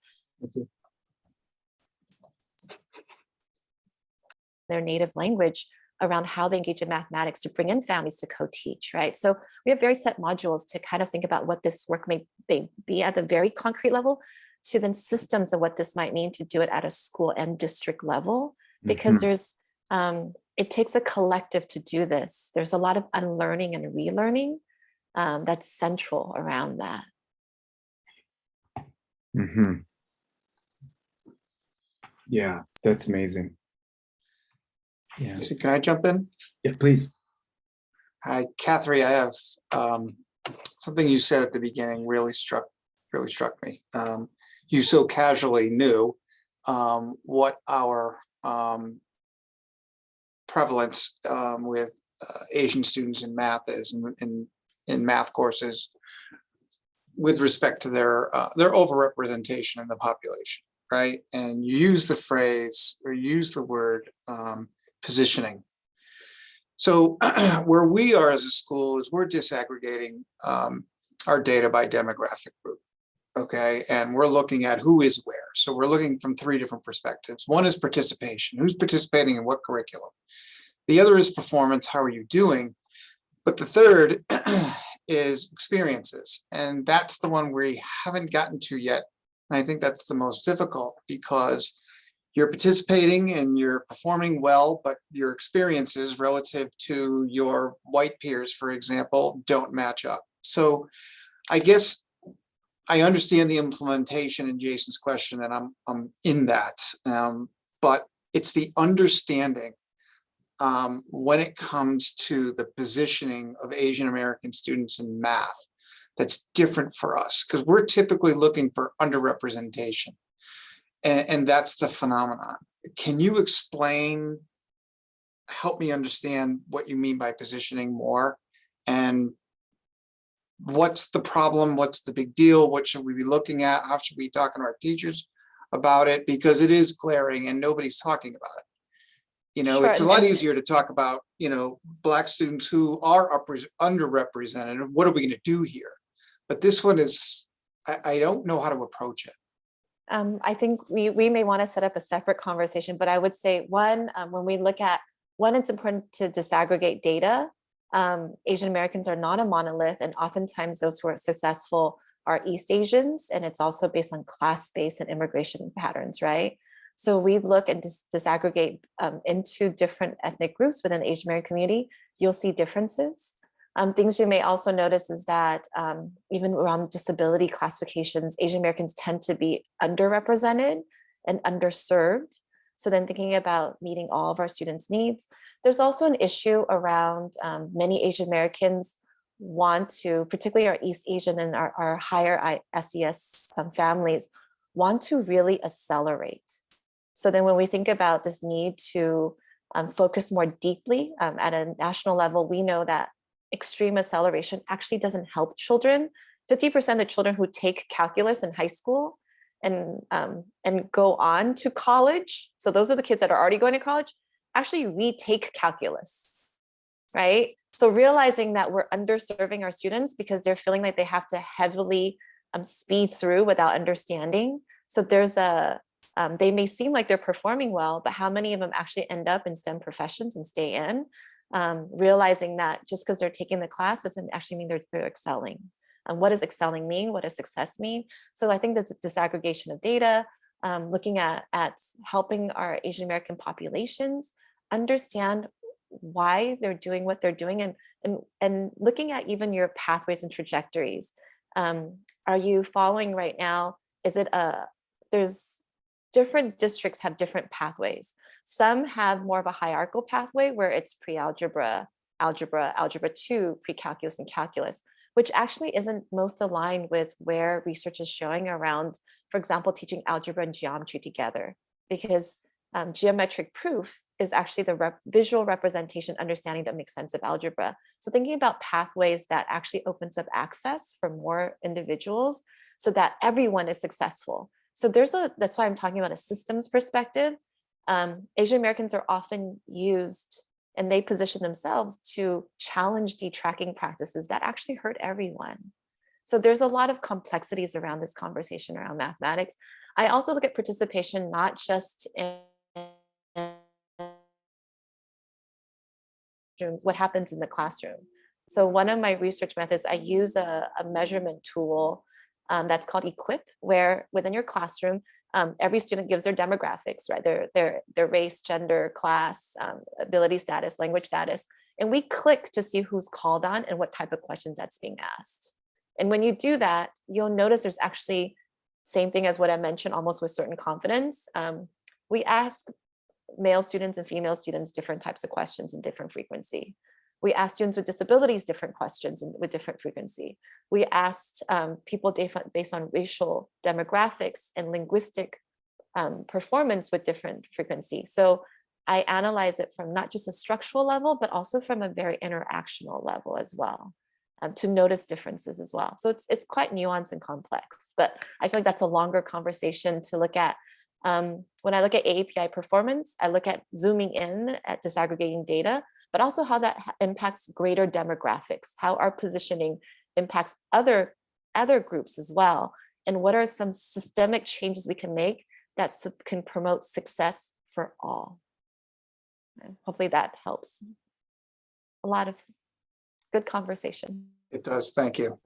their native language around how they engage in mathematics to bring in families to co-teach, right? So we have very set modules to kind of think about what this work may be at the very concrete level, to then systems of what this might mean to do it at a school and district level, because there's, it takes a collective to do this. There's a lot of unlearning and relearning that's central around that. Yeah, that's amazing. Yeah. So can I jump in? Yeah, please. Hi, Cathery. I have something you said at the beginning really struck me. You so casually knew what our prevalence with Asian students in math is in math courses with respect to their overrepresentation in the population, right? And you use the phrase or use the word positioning. So where we are as a school is we're disaggregating our data by demographic group, okay? And we're looking at who is where. So we're looking from 3 different perspectives. One is participation, who's participating in what curriculum? The other is performance, how are you doing? But the third is experiences. And that's the one we haven't gotten to yet. And I think that's the most difficult, because you're participating and you're performing well, but your experiences relative to your white peers, for example, don't match up. So I guess I understand the implementation in Jason's question, and I'm in that, but it's the understanding when it comes to the positioning of Asian American students in math that's different for us, because we're typically looking for underrepresentation. And that's the phenomenon. Can you explain, help me understand what you mean by positioning more, and what's the problem? What's the big deal? What should we be looking at? How should we be talking to our teachers about it? Because it is glaring and nobody's talking about it. You know, Sure. it's a lot easier to talk about, you know, Black students who are underrepresented. What are we going to do here? But this one is, I don't know how to approach it. I think we may want to set up a separate conversation, but I would say when we look at, it's important to disaggregate data. Asian Americans are not a monolith, and oftentimes those who are successful are East Asians, and it's also based on class-based and immigration patterns, right? So we look and disaggregate into different ethnic groups within the Asian American community, you'll see differences. Things you may also notice is that even around disability classifications, Asian Americans tend to be underrepresented and underserved. So then thinking about meeting all of our students' needs, there's also an issue around many Asian Americans want to, particularly our East Asian and our higher SES families, want to really accelerate. So then when we think about this need to focus more deeply at a national level, we know that extreme acceleration actually doesn't help children. 50% of the children who take calculus in high school and go on to college, so those are the kids that are already going to college, actually retake calculus, right? So realizing that we're underserving our students because they're feeling like they have to heavily speed through without understanding. So there's they may seem like they're performing well, but how many of them actually end up in STEM professions and stay in? Realizing that just because they're taking the class doesn't actually mean they're excelling. And what does excelling mean? What does success mean? So I think that's disaggregation of data, looking at helping our Asian American populations understand why they're doing what they're doing, and looking at even your pathways and trajectories. Are you following right now? Is it there's different districts have different pathways. Some have more of a hierarchical pathway where it's pre-algebra, algebra, algebra 2, pre-calculus and calculus, which actually isn't most aligned with where research is showing around, for example, teaching algebra and geometry together, because geometric proof is actually the visual representation understanding that makes sense of algebra. So thinking about pathways that actually opens up access for more individuals so that everyone is successful. So that's why I'm talking about a systems perspective. Asian Americans are often used and they position themselves to challenge detracking practices that actually hurt everyone. So there's a lot of complexities around this conversation around mathematics. I also look at participation not just in what happens in the classroom. So one of my research methods, I use a measurement tool that's called EQUIP, where within your classroom, every student gives their demographics, right? Their race, gender, class, ability status, language status. And we click to see who's called on and what type of questions that's being asked. And when you do that, you'll notice there's actually same thing as what I mentioned, almost with certain confidence. We ask male students and female students different types of questions in different frequency. We asked students with disabilities different questions with different frequency. We asked people based on racial demographics and linguistic performance with different frequency. So I analyze it from not just a structural level, but also from a very interactional level as well, to notice differences as well. So it's quite nuanced and complex, but I feel like that's a longer conversation to look at. When I look at AAPI performance, I look at zooming in at disaggregating data, but also how that impacts greater demographics, how our positioning impacts other groups as well, and what are some systemic changes we can make that can promote success for all. And hopefully that helps. A lot of good conversation. It does. Thank you.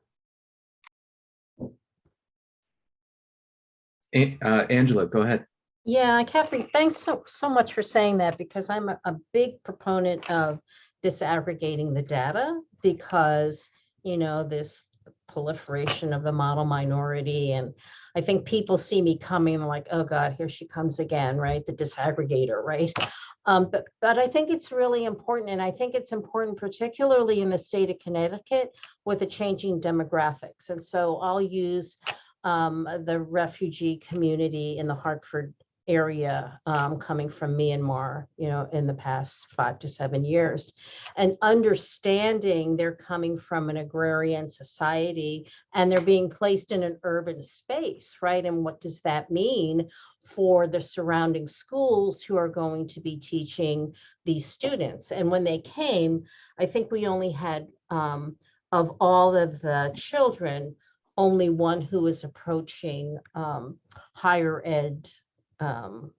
Angela, go ahead. Yeah, Cathery, thanks so much for saying that, because I'm a big proponent of disaggregating the data, because, you know, this proliferation of the model minority, and I think people see me coming like, oh God, here she comes again, right? The disaggregator, right? But I think it's really important, and I think it's important particularly in the state of Connecticut with the changing demographics. And so I'll use the refugee community in the Hartford area coming from Myanmar, you know, in the past 5 to 7 years, and understanding they're coming from an agrarian society and they're being placed in an urban space, right? And what does that mean for the surrounding schools who are going to be teaching these students? And when they came, I think we only had, of all of the children, only one who was approaching higher ed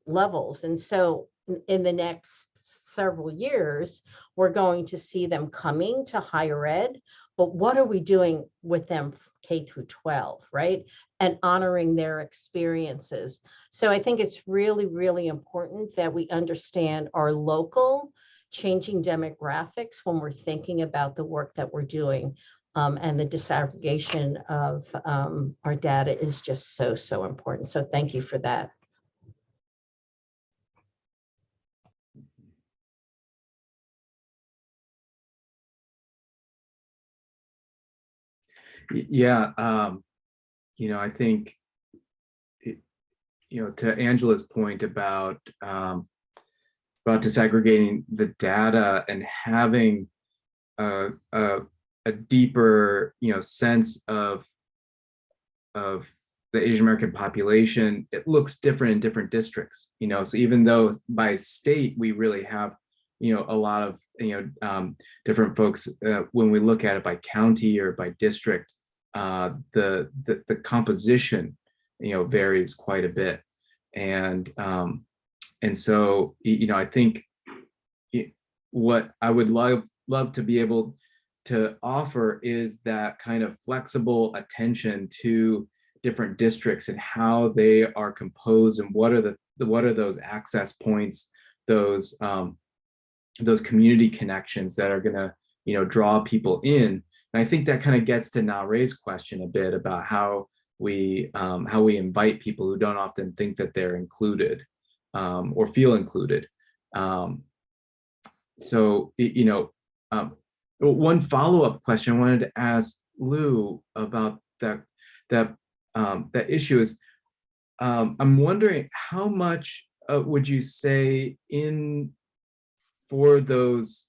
levels. And so in the next several years, we're going to see them coming to higher ed, but what are we doing with them K through 12, right? And honoring their experiences. So I think it's really, really important that we understand our local changing demographics when we're thinking about the work that we're doing. And the disaggregation of our data is just so important. So thank you for that. Yeah, you know, I think, you know, to Angela's point about disaggregating the data and having a deeper, you know, sense of the Asian American population, it looks different in different districts, you know. So even though by state we really have, you know, a lot of, you know, different folks, when we look at it by county or by district, the composition, you know, varies quite a bit, and so, you know, I think what I would love to be able to offer is that kind of flexible attention to different districts and how they are composed, and what are those access points, those community connections that are going to, you know, draw people in. And I think that kind of gets to Nare's question a bit about how we invite people who don't often think that they're included or feel included. So, you know, one follow-up question I wanted to ask Lou about that issue is, I'm wondering how much would you say for those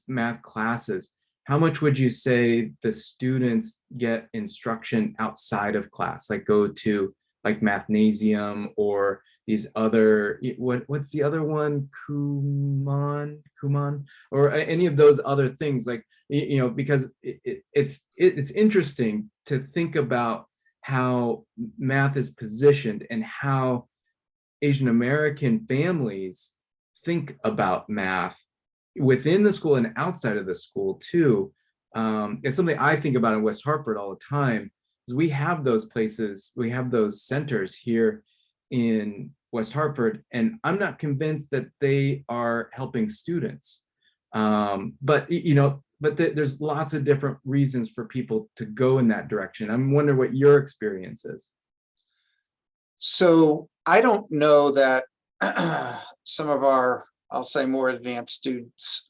math classes, how much would you say the students get instruction outside of class, like go to like Mathnasium or these other, what's the other one, Kumon, or any of those other things, like, because it's interesting to think about how math is positioned and how Asian American families think about math within the school and outside of the school too. It's something I think about in West Hartford all the time, is we have those places, we have those centers here in West Hartford, and I'm not convinced that they are helping students. But there's lots of different reasons for people to go in that direction. I'm wondering what your experience is. So I don't know that some of our, I'll say, more advanced students,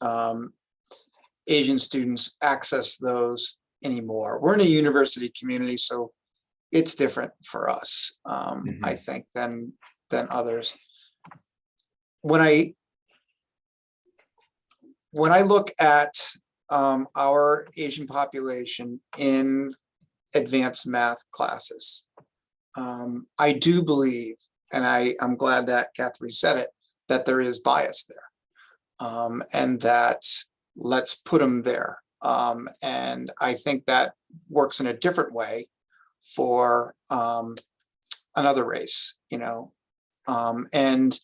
Asian students, access those anymore. We're in a university community, so it's different for us, I think, than others. When I look at our Asian population in advanced math classes, I do believe, and I'm glad that Cathery said it, that there is bias there, and that let's put them there. And I think that works in a different way for another race, and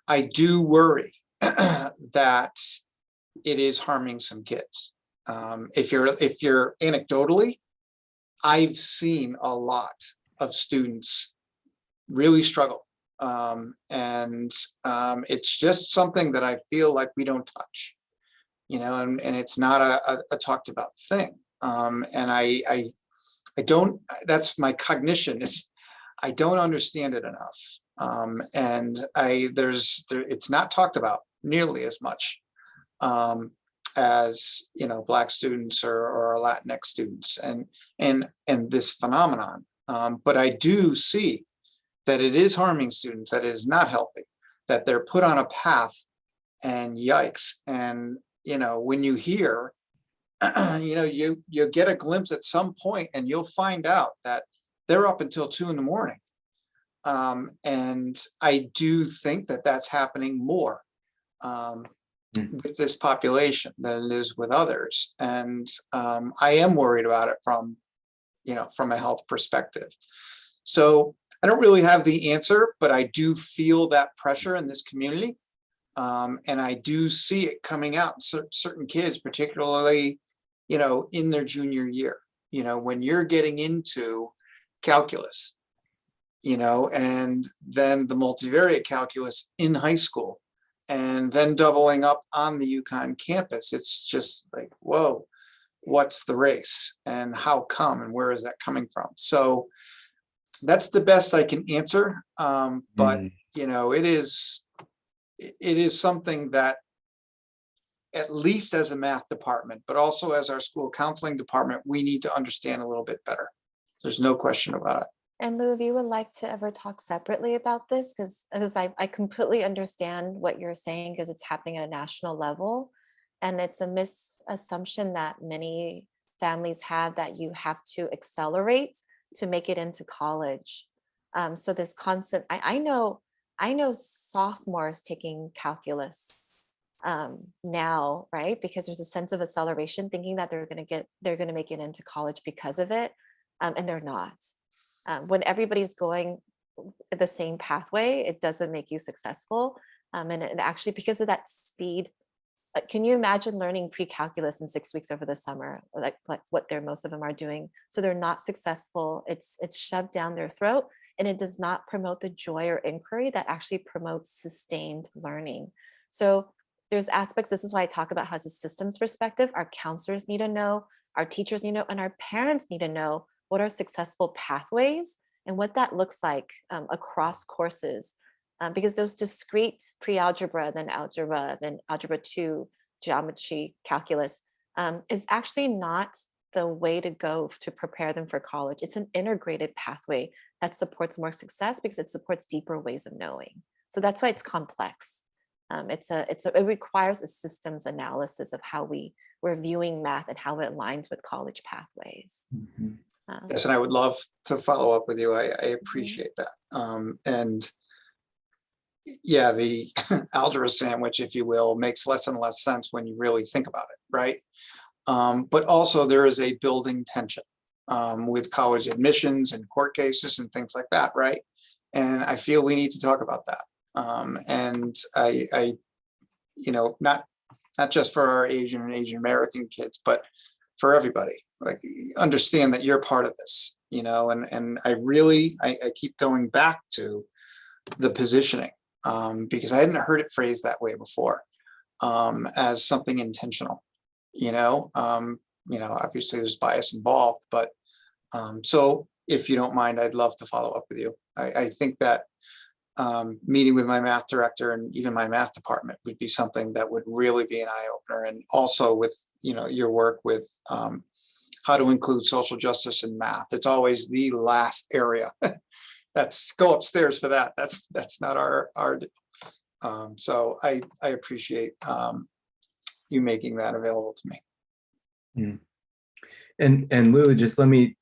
I do worry that it is harming some kids. If you're anecdotally, I've seen a lot of students really struggle. And it's just something that I feel like we don't touch, and it's not a talked about thing. And I don't, that's my cognition, is I don't understand it enough. And it's not talked about nearly as much as Black students or Latinx students and this phenomenon. But I do see that it is harming students, that it is not healthy, that they're put on a path, and yikes. And when you hear, you get a glimpse at some point, and you'll find out that they're up until 2 a.m. And I do think that that's happening more with this population than it is with others. And I am worried about it from a health perspective. So I don't really have the answer, but I do feel that pressure in this community. And I do see it coming out in certain kids, particularly, in their junior year, when you're getting into calculus, and then the multivariate calculus in high school, and then doubling up on the UConn campus. It's just like, whoa, what's the race and how come and where is that coming from? So that's the best I can answer. But it is something that, at least as a math department, but also as our school counseling department, we need to understand a little bit better. There's no question about it. And Lou, if you would like to ever talk separately about this, because I completely understand what you're saying, because it's happening at a national level. And it's a misassumption that many families have, that you have to accelerate to make it into college. So this constant, I know sophomores taking calculus now, right? Because there's a sense of acceleration, thinking that they're going to make it into college because of it. And they're not. When everybody's going the same pathway, it doesn't make you successful. And actually, because of that speed, can you imagine learning pre-calculus in 6 weeks over the summer, like what most of them are doing? So they're not successful. It's shoved down their throat, and it does not promote the joy or inquiry that actually promotes sustained learning. So there's aspects, this is why I talk about how it's a systems perspective. Our counselors need to know, our teachers need to know, and our parents need to know what are successful pathways and what that looks like across courses. Because those discrete pre-algebra, then algebra 2, geometry, calculus, is actually not the way to go to prepare them for college. It's an integrated pathway that supports more success because it supports deeper ways of knowing. So that's why it's complex. It requires a systems analysis of how we're viewing math and how it aligns with college pathways. Yes, and I would love to follow up with you. I appreciate that. And yeah, the algebra sandwich, if you will, makes less and less sense when you really think about it, right? But also there is a building tension with college admissions and court cases and things like that, right? And I feel we need to talk about that. And I, you know, not just for our Asian and Asian American kids, but for everybody. Like, understand that you're part of this, you know, and I really, I keep going back to the positioning because I hadn't heard it phrased that way before, as something intentional, you know, obviously there's bias involved, but so if you don't mind, I'd love to follow up with you. I think that meeting with my math director and even my math department would be something that would really be an eye opener. And also with, you know, your work with how to include social justice in math. It's always the last area. That's go upstairs for that. That's not our so I appreciate you making that available to me. Mm. And Lulu, just let me,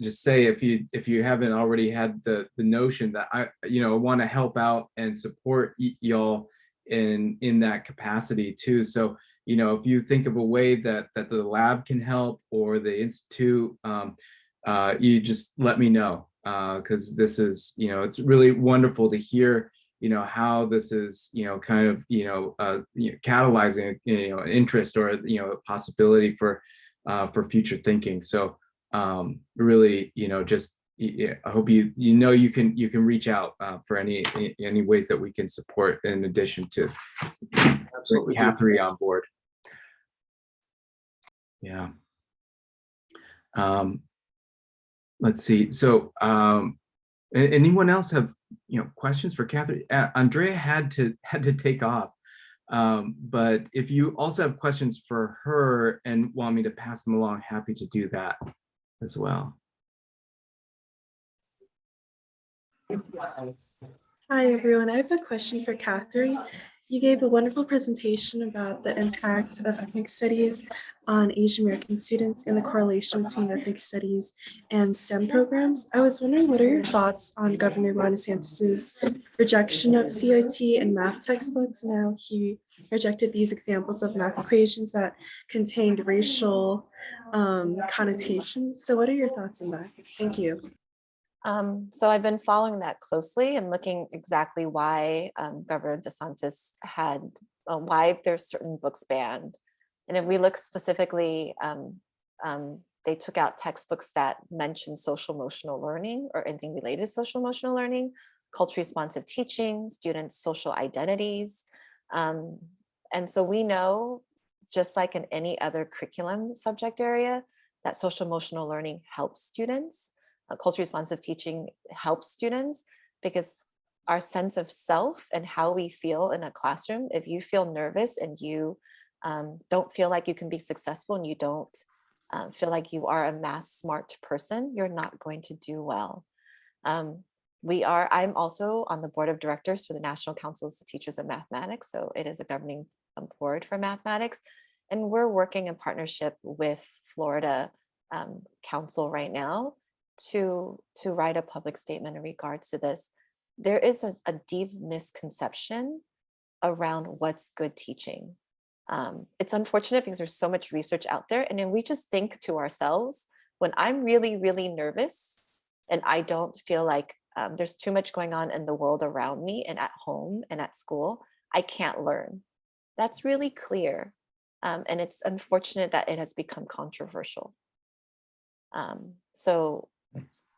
just say, if you haven't already had the notion that I want to help out and support y'all in that capacity too. So, if you think of a way that the lab can help or the institute, you just let me know, because this is, it's really wonderful to hear, how this is, kind of, catalyzing, an interest or, a possibility for future thinking. So really, just I hope you can reach out for any ways that we can support in addition to Absolutely, Cathery on board. Yeah. Let's see. So anyone else have questions for Cathery? Andrea had to take off. But if you also have questions for her and want me to pass them along, happy to do that as well. Hi, everyone. I have a question for Cathery. You gave a wonderful presentation about the impact of ethnic studies on Asian American students and the correlation between ethnic studies and STEM programs. I was wondering, what are your thoughts on Governor Ron DeSantis's rejection of CIT and math textbooks? Now he rejected these examples of math equations that contained racial connotations. So what are your thoughts on that? Thank you. So I've been following that closely and looking exactly why Governor DeSantis had, why there's certain books banned. And if we look specifically, they took out textbooks that mention social emotional learning or anything related to social emotional learning, culture responsive teaching, students' social identities. And so we know, just like in any other curriculum subject area, that social emotional learning helps students. Culture responsive teaching helps students because our sense of self and how we feel in a classroom, if you feel nervous and you don't feel like you can be successful and you don't feel like you are a math smart person, you're not going to do well. I'm also on the board of directors for the National Councils of Teachers of Mathematics. So it is a governing board for mathematics. And we're working in partnership with Florida Council right now to write a public statement in regards to this. There is a deep misconception around what's good teaching. It's unfortunate because there's so much research out there, and then we just think to ourselves, when I'm really, really nervous and I don't feel like there's too much going on in the world around me and at home and at school, I can't learn. That's really clear. And it's unfortunate that it has become controversial. So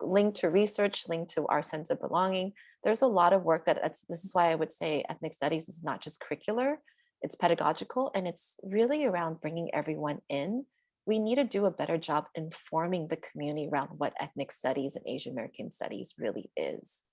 linked to research, linked to our sense of belonging, there's a lot of work this is why I would say ethnic studies is not just curricular, it's pedagogical, and it's really around bringing everyone in. We need to do a better job informing the community around what ethnic studies and Asian American studies really is.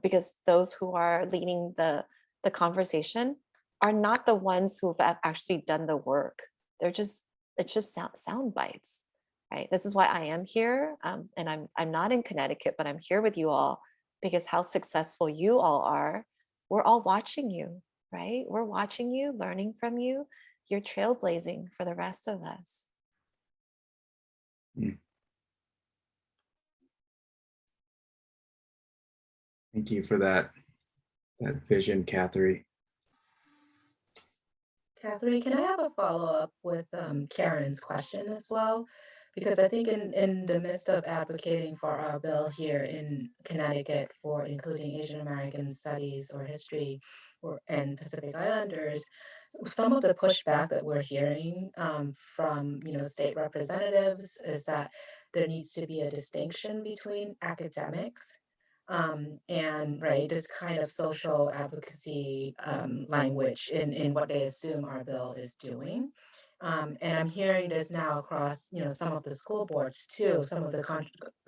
Because those who are leading the conversation are not the ones who have actually done the work. They're just it's just sound bites, right? This is why I am here, and I'm not in Connecticut, but I'm here with you all because how successful you all are, we're all watching you, right? We're watching you, learning from you. You're trailblazing for the rest of us. Thank you for that vision, Cathery. Cathery, can I have a follow-up with Karen's question as well? Because I think in the midst of advocating for our bill here in Connecticut for including Asian American studies or history and Pacific Islanders, some of the pushback that we're hearing from state representatives is that there needs to be a distinction between academics and this kind of social advocacy language in what they assume our bill is doing. And I'm hearing this now across, some of the school boards too. Some of the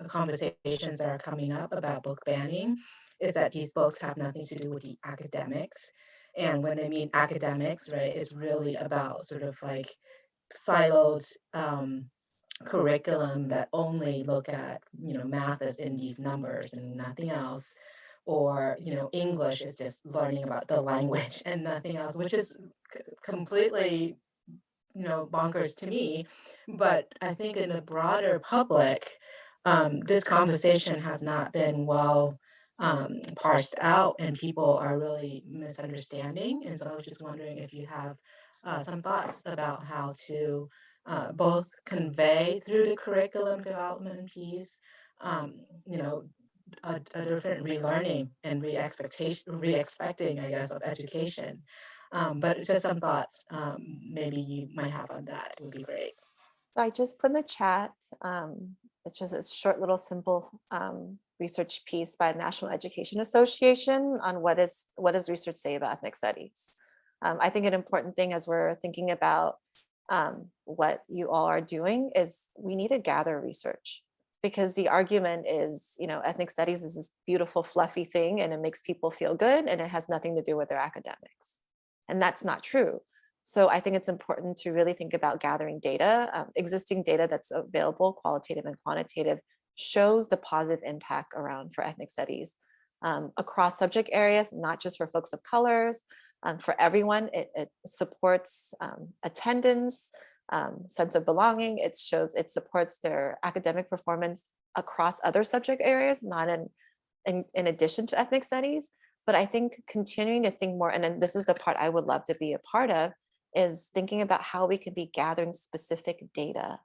conversations that are coming up about book banning is that these books have nothing to do with the academics. And when they mean academics, right, it's really about sort of like siloed curriculum that only look at math as in these numbers and nothing else, or English is just learning about the language and nothing else, which is completely bonkers to me. But I think in the broader public, this conversation has not been well parsed out, and people are really misunderstanding. And so I was just wondering if you have some thoughts about how to both convey through the curriculum development piece, you know, a different relearning and re-expecting, I guess, of education. But just some thoughts maybe you might have on that would be great. So I just put in the chat, it's just a short little simple research piece by the National Education Association on what does research say about ethnic studies. I think an important thing as we're thinking about what you all are doing is we need to gather research, because the argument is, ethnic studies is this beautiful fluffy thing and it makes people feel good and it has nothing to do with their academics. And that's not true. So I think it's important to really think about gathering data. Existing data that's available, qualitative and quantitative, shows the positive impact around for ethnic studies across subject areas, not just for folks of colors, for everyone. It supports attendance, sense of belonging. It supports their academic performance across other subject areas, not in addition to ethnic studies. But I think continuing to think more, and then this is the part I would love to be a part of, is thinking about how we could be gathering specific data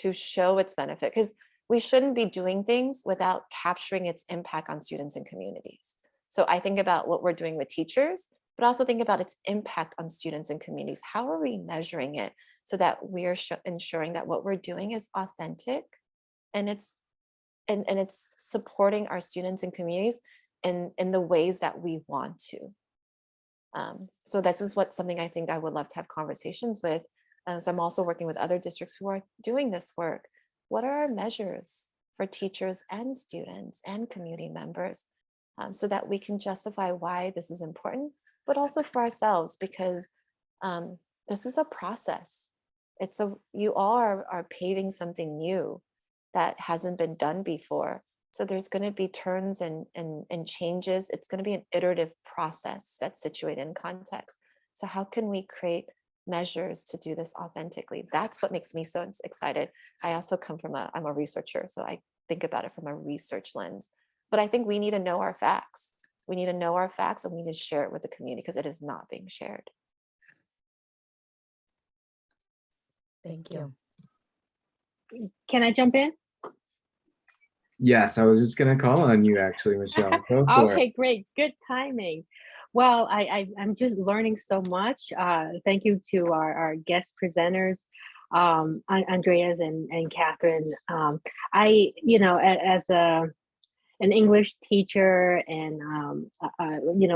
to show its benefit, because we shouldn't be doing things without capturing its impact on students and communities. So I think about what we're doing with teachers, but also think about its impact on students and communities. How are we measuring it so that we're ensuring that what we're doing is authentic and it's supporting our students and communities in the ways that we want to. So this is something I think I would love to have conversations with, as I'm also working with other districts who are doing this work. What are our measures for teachers and students and community members, so that we can justify why this is important, but also for ourselves, because this is a process. You all are paving something new that hasn't been done before. So there's going to be turns and changes. It's going to be an iterative process that's situated in context. So how can we create measures to do this authentically? That's what makes me so excited. I also I'm a researcher, so I think about it from a research lens. But I think we need to know our facts. We need to know our facts, and we need to share it with the community, because it is not being shared. Thank you. Can I jump in? Yes, I was just going to call on you, actually, Michelle. Go for Okay, it. great. Good timing. Well, I'm just learning so much. Thank you to our guest presenters, Andreas and Catherine. As an English teacher and,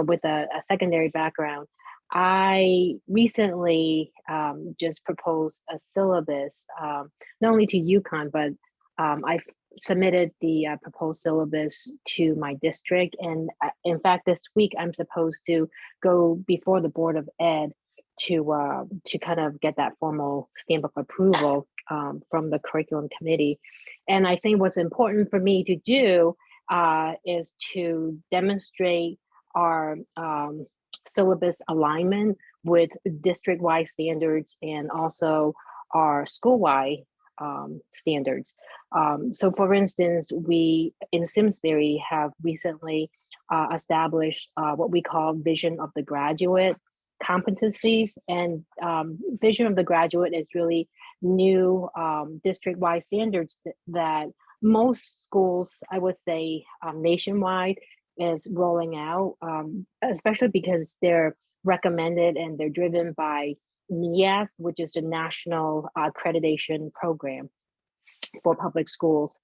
with a secondary background, I recently just proposed a syllabus, not only to UConn, but I've submitted the proposed syllabus to my district. And in fact, this week I'm supposed to go before the Board of Ed to kind of get that formal stamp of approval from the curriculum committee. And I think what's important for me to do is to demonstrate our syllabus alignment with district-wide standards and also our school-wide standards. So for instance, we in Simsbury have recently established what we call Vision of the Graduate competencies, and Vision of the Graduate is really new district-wide standards that most schools, I would say nationwide, is rolling out, especially because they're recommended and they're driven by NIASC, which is the National Accreditation Program for public schools.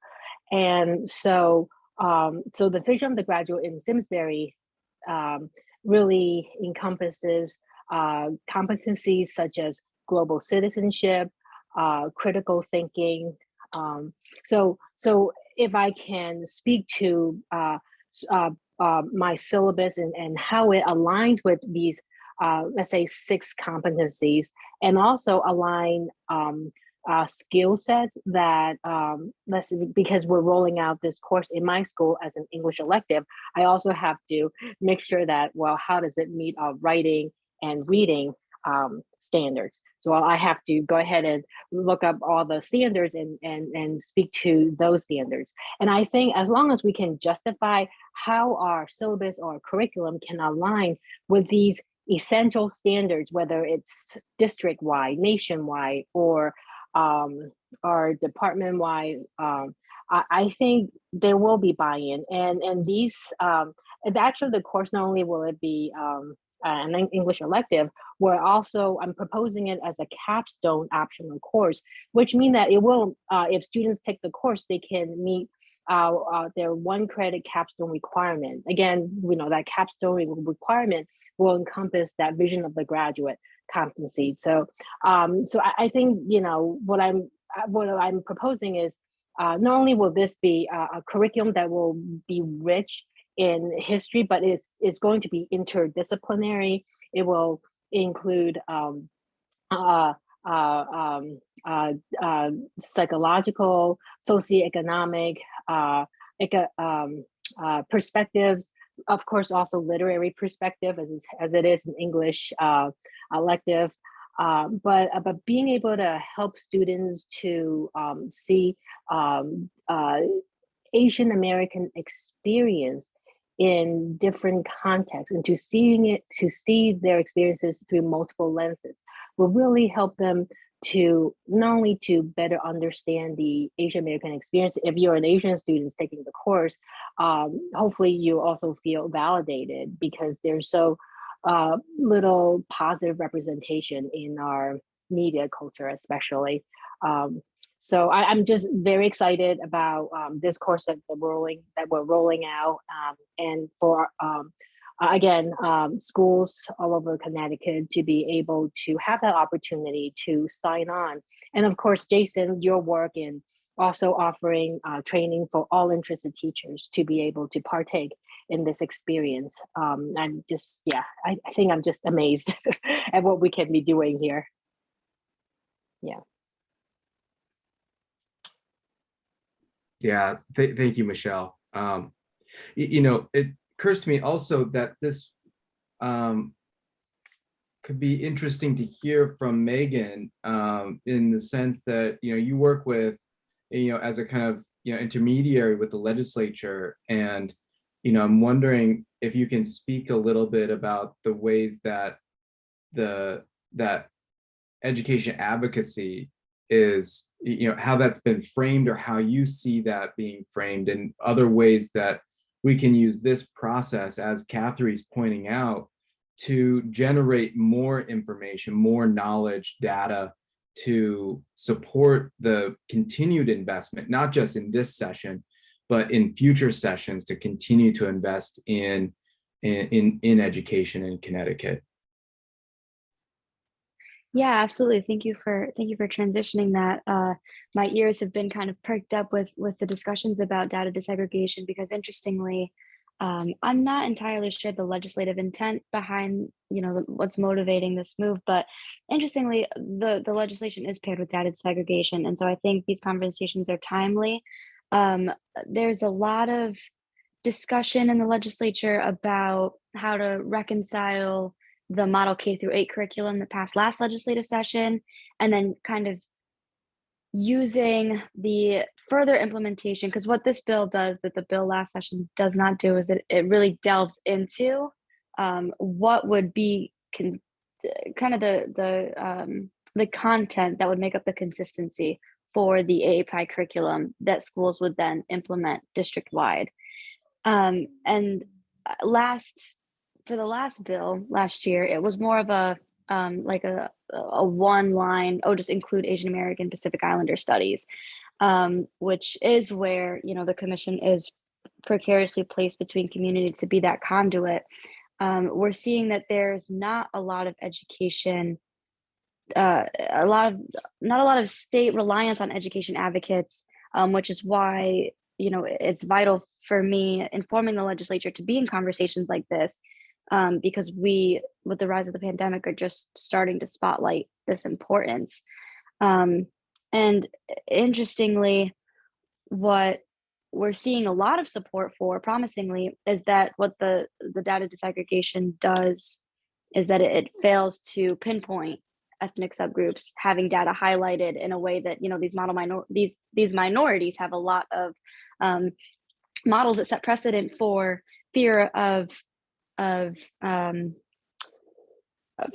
And so, so the Vision of the Graduate in Simsbury really encompasses competencies such as global citizenship, critical thinking. So if I can speak to my syllabus and how it aligns with these, let's say 6 competencies, and also align skill sets that, let's say, because we're rolling out this course in my school as an English elective, I also have to make sure that, well, how does it meet our writing and reading standards? So I have to go ahead and look up all the standards and speak to those standards. And I think as long as we can justify how our syllabus or curriculum can align with these essential standards, whether it's district-wide, nationwide, or department-wide, I think there will be buy-in. And these, actually the course, not only will it be an English elective, I'm proposing it as a capstone optional course, which means that it will, if students take the course, they can meet their 1 credit capstone requirement. Again, we know that capstone requirement will encompass that Vision of the Graduate competency. So, so I think, you know, what I'm proposing is not only will this be a curriculum that will be rich in history, but it's going to be interdisciplinary. It will include psychological, socioeconomic perspectives, of course, also literary perspective, as it is an English elective. But being able to help students to see Asian American experience in different contexts, and to see their experiences through multiple lenses will really help them to not only to better understand the Asian American experience. If you're an Asian student taking the course, hopefully you also feel validated, because there's so little positive representation in our media culture, especially. So I'm just very excited about this course that we're rolling out, and for again, schools all over Connecticut to be able to have that opportunity to sign on. And of course, Jason, your work in also offering training for all interested teachers to be able to partake in this experience. And just, yeah, I think I'm just amazed at what we can be doing here. Yeah. Yeah, thank you, Michelle. You know, it occurs to me also that this could be interesting to hear from Megan, in the sense that, you know, you work with, you know, as a kind of, you know, intermediary with the legislature. And, you know, I'm wondering if you can speak a little bit about the ways that that education advocacy is, you know, how that's been framed, or how you see that being framed, and other ways that we can use this process, as Cathery's pointing out, to generate more information, more knowledge, data, to support the continued investment, not just in this session, but in future sessions, to continue to invest in education in Connecticut. Yeah, absolutely. Thank you for transitioning that. My ears have been kind of perked up with the discussions about data disaggregation, because interestingly, I'm not entirely sure the legislative intent behind, what's motivating this move, but interestingly, the legislation is paired with data segregation, and so I think these conversations are timely. Um, there's a lot of discussion in the legislature about how to reconcile the model K through 8 curriculum that passed last legislative session, and then kind of using the further implementation, because what this bill does that the bill last session does not do is that it really delves into what would be kind of the content that would make up the consistency for the AAPI curriculum that schools would then implement district wide. And for the last bill last year, it was more of a like a one line, just include Asian American Pacific Islander studies, which is where, the commission is precariously placed between communities to be that conduit. We're seeing that there's not a lot of education, not a lot of state reliance on education advocates, which is why, it's vital for me informing the legislature to be in conversations like this, because we, with the rise of the pandemic, are just starting to spotlight this importance. And interestingly, what we're seeing a lot of support for, promisingly, is that what the data desegregation does is that it fails to pinpoint ethnic subgroups, having data highlighted in a way that, these minorities have a lot of models that set precedent for fear of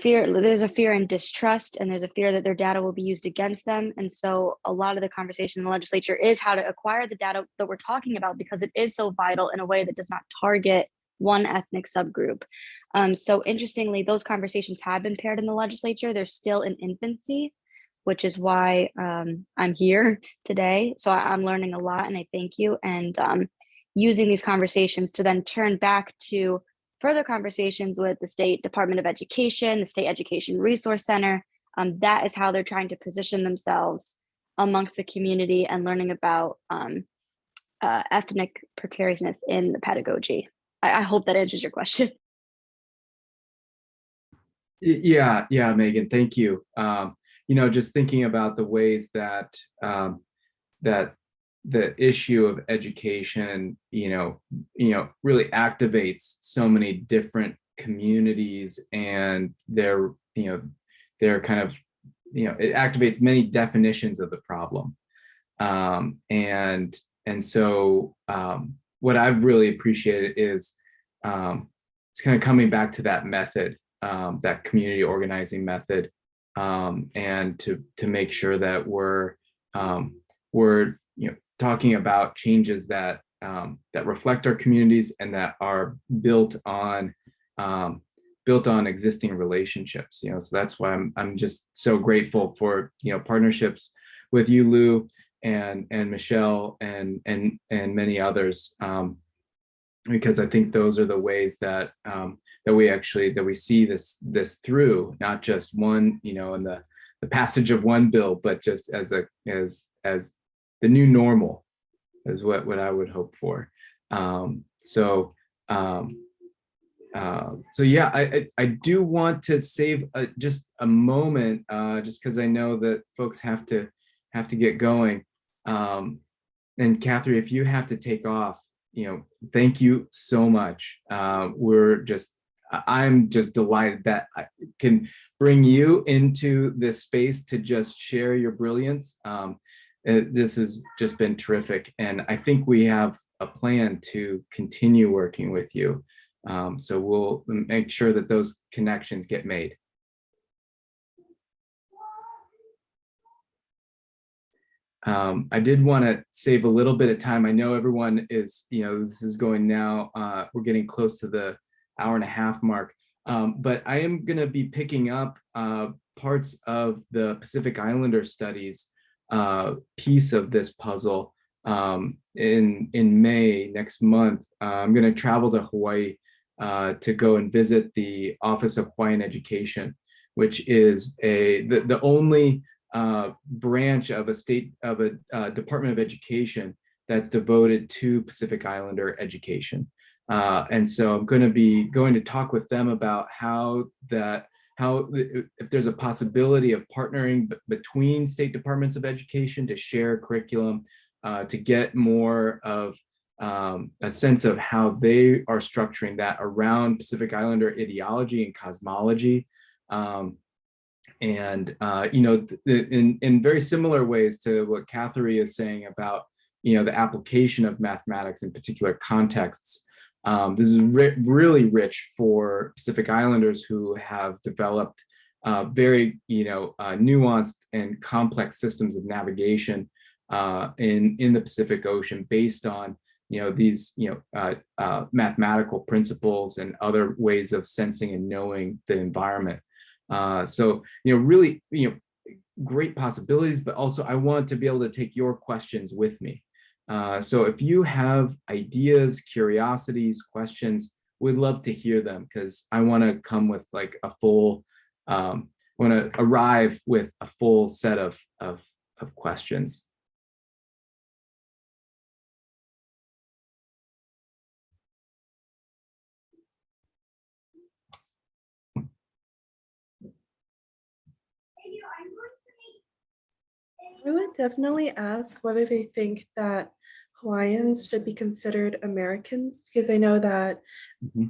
fear. There's a fear and distrust, and there's a fear that their data will be used against them. And so a lot of the conversation in the legislature is how to acquire the data that we're talking about, because it is so vital in a way that does not target one ethnic subgroup. So interestingly, those conversations have been paired in the legislature. They're still in infancy, which is why I'm here today. So I'm learning a lot, and I thank you. And using these conversations to then turn back to further conversations with the State Department of Education, the State Education Resource Center. That is how they're trying to position themselves amongst the community and learning about ethnic precariousness in the pedagogy. I hope that answers your question. Yeah, Megan, thank you. Just thinking about the ways that that the issue of education, really activates so many different communities, and they're kind of, it activates many definitions of the problem. And so what I've really appreciated is it's kind of coming back to that method, that community organizing method, and to make sure that we're talking about changes that that reflect our communities and that are built on existing relationships. So that's why I'm just so grateful for partnerships with you, Lou, and Michelle, and many others, because I think those are the ways that we see this through, not just one, in the passage of one bill, but just as the new normal is what I would hope for. So yeah, I do want to save just a moment, just because I know that folks have to get going. And Cathery, if you have to take off, thank you so much. I'm just delighted that I can bring you into this space to just share your brilliance. This has just been terrific, and I think we have a plan to continue working with you. So we'll make sure that those connections get made. I did want to save a little bit of time. I know everyone is, this is going now, we're getting close to the hour-and-a-half mark, but I am going to be picking up parts of the Pacific Islander studies piece of this puzzle in May next month. I'm going to travel to Hawaii to go and visit the Office of Hawaiian Education, which is the only branch of a Department of Education that's devoted to Pacific Islander education. And so I'm going to talk with them about how if there's a possibility of partnering between state departments of education to share curriculum, to get more of a sense of how they are structuring that around Pacific Islander ideology and cosmology. In very similar ways to what Cathery is saying about, the application of mathematics in particular contexts. This is really rich for Pacific Islanders who have developed very, nuanced and complex systems of navigation in the Pacific Ocean based on, these, mathematical principles and other ways of sensing and knowing the environment. So, really, great possibilities, but also I want to be able to take your questions with me. So if you have ideas, curiosities, questions, we'd love to hear them, because I want to come with like a full, I want to arrive with a full set of questions. I would definitely ask whether they think that Hawaiians should be considered Americans, because I know that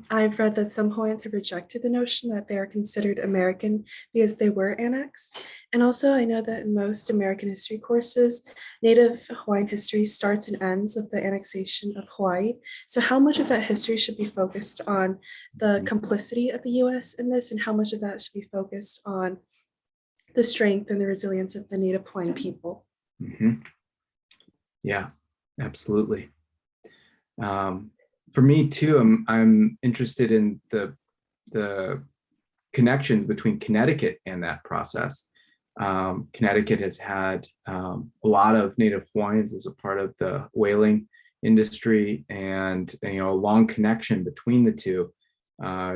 I've read that some Hawaiians have rejected the notion that they are considered American because they were annexed. And also, I know that in most American history courses, Native Hawaiian history starts and ends with the annexation of Hawaii. So, how much of that history should be focused on the complicity of the US in this, and how much of that should be focused on the strength and the resilience of the Native Hawaiian people? Yeah, absolutely. For me too, I'm interested in the connections between Connecticut and that process. Connecticut has had a lot of Native Hawaiians as a part of the whaling industry, and a long connection between the two.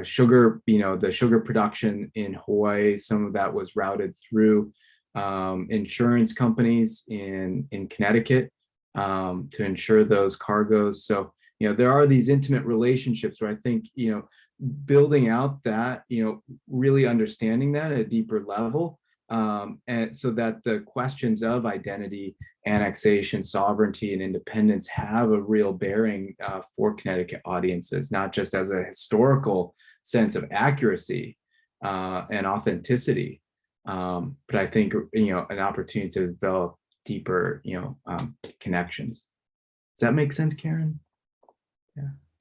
Sugar, the sugar production in Hawaii, some of that was routed through insurance companies in Connecticut to insure those cargoes. So, there are these intimate relationships where I think, building out that, really understanding that at a deeper level, and so that the questions of identity, annexation, sovereignty, and independence have a real bearing for Connecticut audiences, not just as a historical sense of accuracy and authenticity, but I think, an opportunity to develop deeper, connections. Does that make sense, Karen?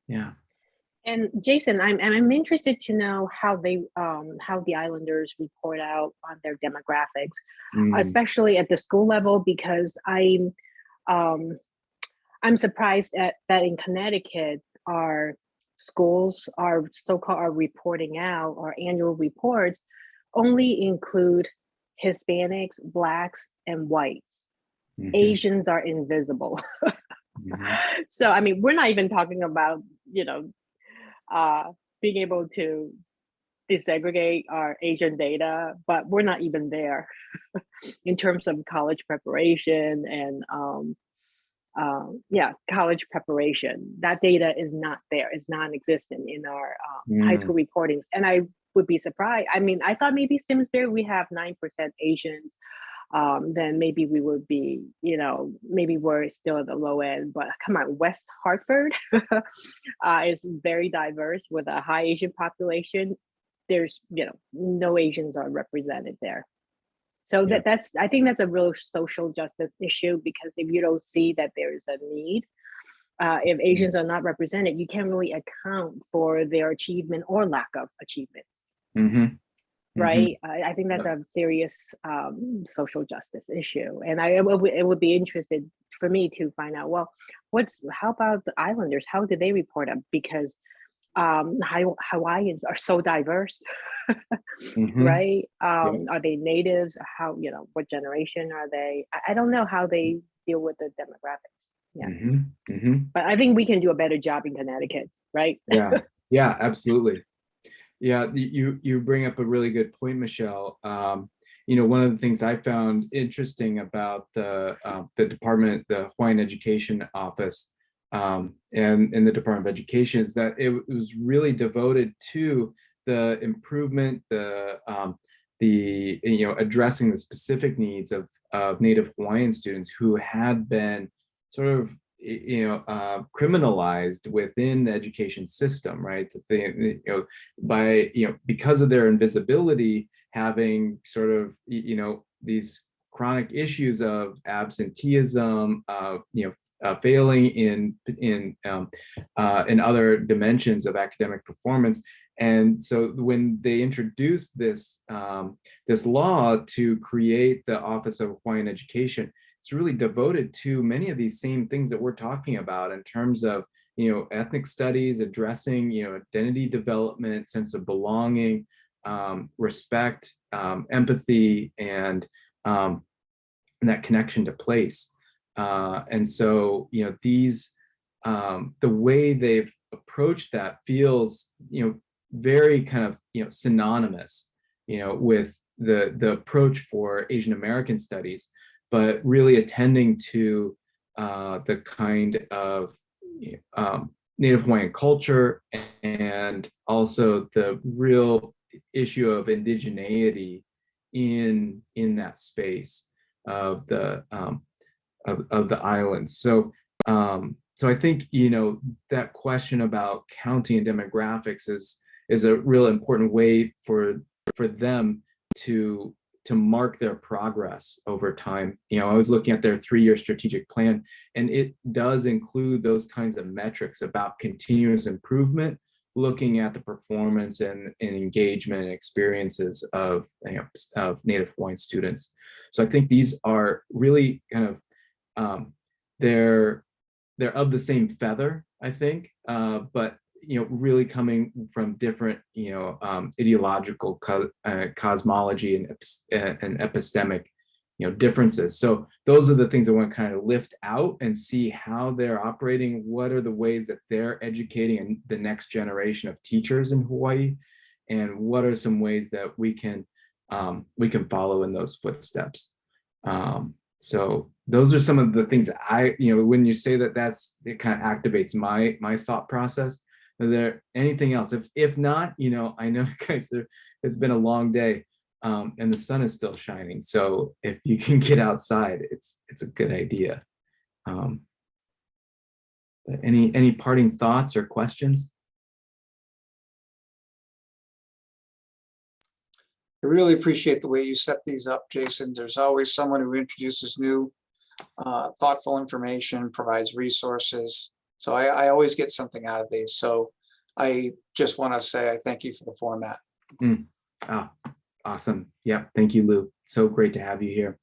Yeah. And Jason, I'm interested to know how the Islanders report out on their demographics, especially at the school level, because I'm surprised that in Connecticut, our schools are reporting out, our annual reports only include Hispanics, Blacks, and whites. Asians are invisible. So, I mean, we're not even talking about, being able to desegregate our Asian data, but we're not even there in terms of college preparation and college preparation. That data is not there. It's non-existent in our high school reportings. And I would be surprised. I mean, I thought maybe Simsbury, we have 9% Asians. Then maybe we would be, maybe we're still at the low end, but come on, West Hartford is very diverse with a high Asian population. There's, no Asians are represented there. So I think that's a real social justice issue, because if you don't see that there's a need, if Asians are not represented, you can't really account for their achievement or lack of achievement. Right? I think that's a serious social justice issue. And it would be interested for me to find out, well, how about the Islanders? How do they report up? Because Hawaiians are so diverse, right? Are they natives? How, what generation are they? I don't know how they deal with the demographics. But I think we can do a better job in Connecticut, right? Yeah, absolutely. Yeah, you bring up a really good point, Michelle. One of the things I found interesting about the department, the Hawaiian Education Office, and in the Department of Education is that it was really devoted to the improvement, the addressing the specific needs of Native Hawaiian students who had been sort of criminalized within the education system, right? Because of their invisibility, having sort of these chronic issues of absenteeism, failing in other dimensions of academic performance. And so when they introduced this law to create the Office of Hawaiian Education, it's really devoted to many of these same things that we're talking about in terms of ethnic studies, addressing identity development, sense of belonging, respect, empathy, and that connection to place. And so these the way they've approached that feels very kind of synonymous with the approach for Asian American studies, but really attending to the kind of Native Hawaiian culture and also the real issue of indigeneity in that space of the island. So I think that question about counting and demographics is a real important way for them to mark their progress over time. I was looking at their 3-year strategic plan, and it does include those kinds of metrics about continuous improvement, looking at the performance and engagement and experiences of Native Hawaiian students. So I think these are really kind of they're of the same feather, I think, but really coming from different ideological cosmology and epistemic differences. So those are the things I want to kind of lift out and see how they're operating. What are the ways that they're educating the next generation of teachers in Hawaii, and what are some ways that we can follow in those footsteps. So those are some of the things when you say that, it kind of activates my thought process. Is there anything else? If not, I know guys, it's been a long day, and the sun is still shining. So if you can get outside, it's a good idea. But any parting thoughts or questions? I really appreciate the way you set these up, Jason. There's always someone who introduces new, thoughtful information, provides resources. So I always get something out of these. So I just want to say I thank you for the format. Awesome. Yeah, thank you, Lou. So great to have you here.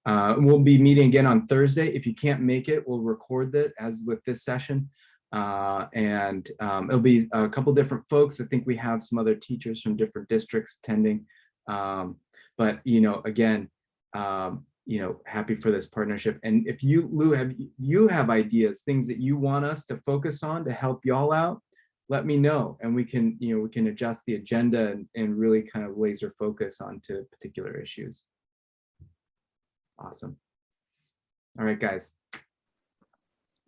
We'll be meeting again on Thursday. If you can't make it, we'll record that as with this session. And it'll be a couple different folks. I think we have some other teachers from different districts attending. But again, happy for this partnership. And if Lou, have ideas, things that you want us to focus on to help y'all out, let me know, and we can adjust the agenda and really kind of laser focus onto particular issues. Awesome. All right, guys.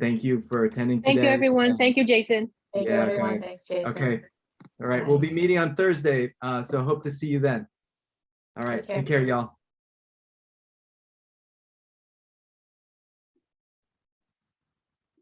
Thank you for attending today. Thank you, everyone. Thank you, Jason. Thank you, everyone. Thanks, Jason. Okay. All right. Bye. We'll be meeting on Thursday. So hope to see you then. All right. Take care, y'all.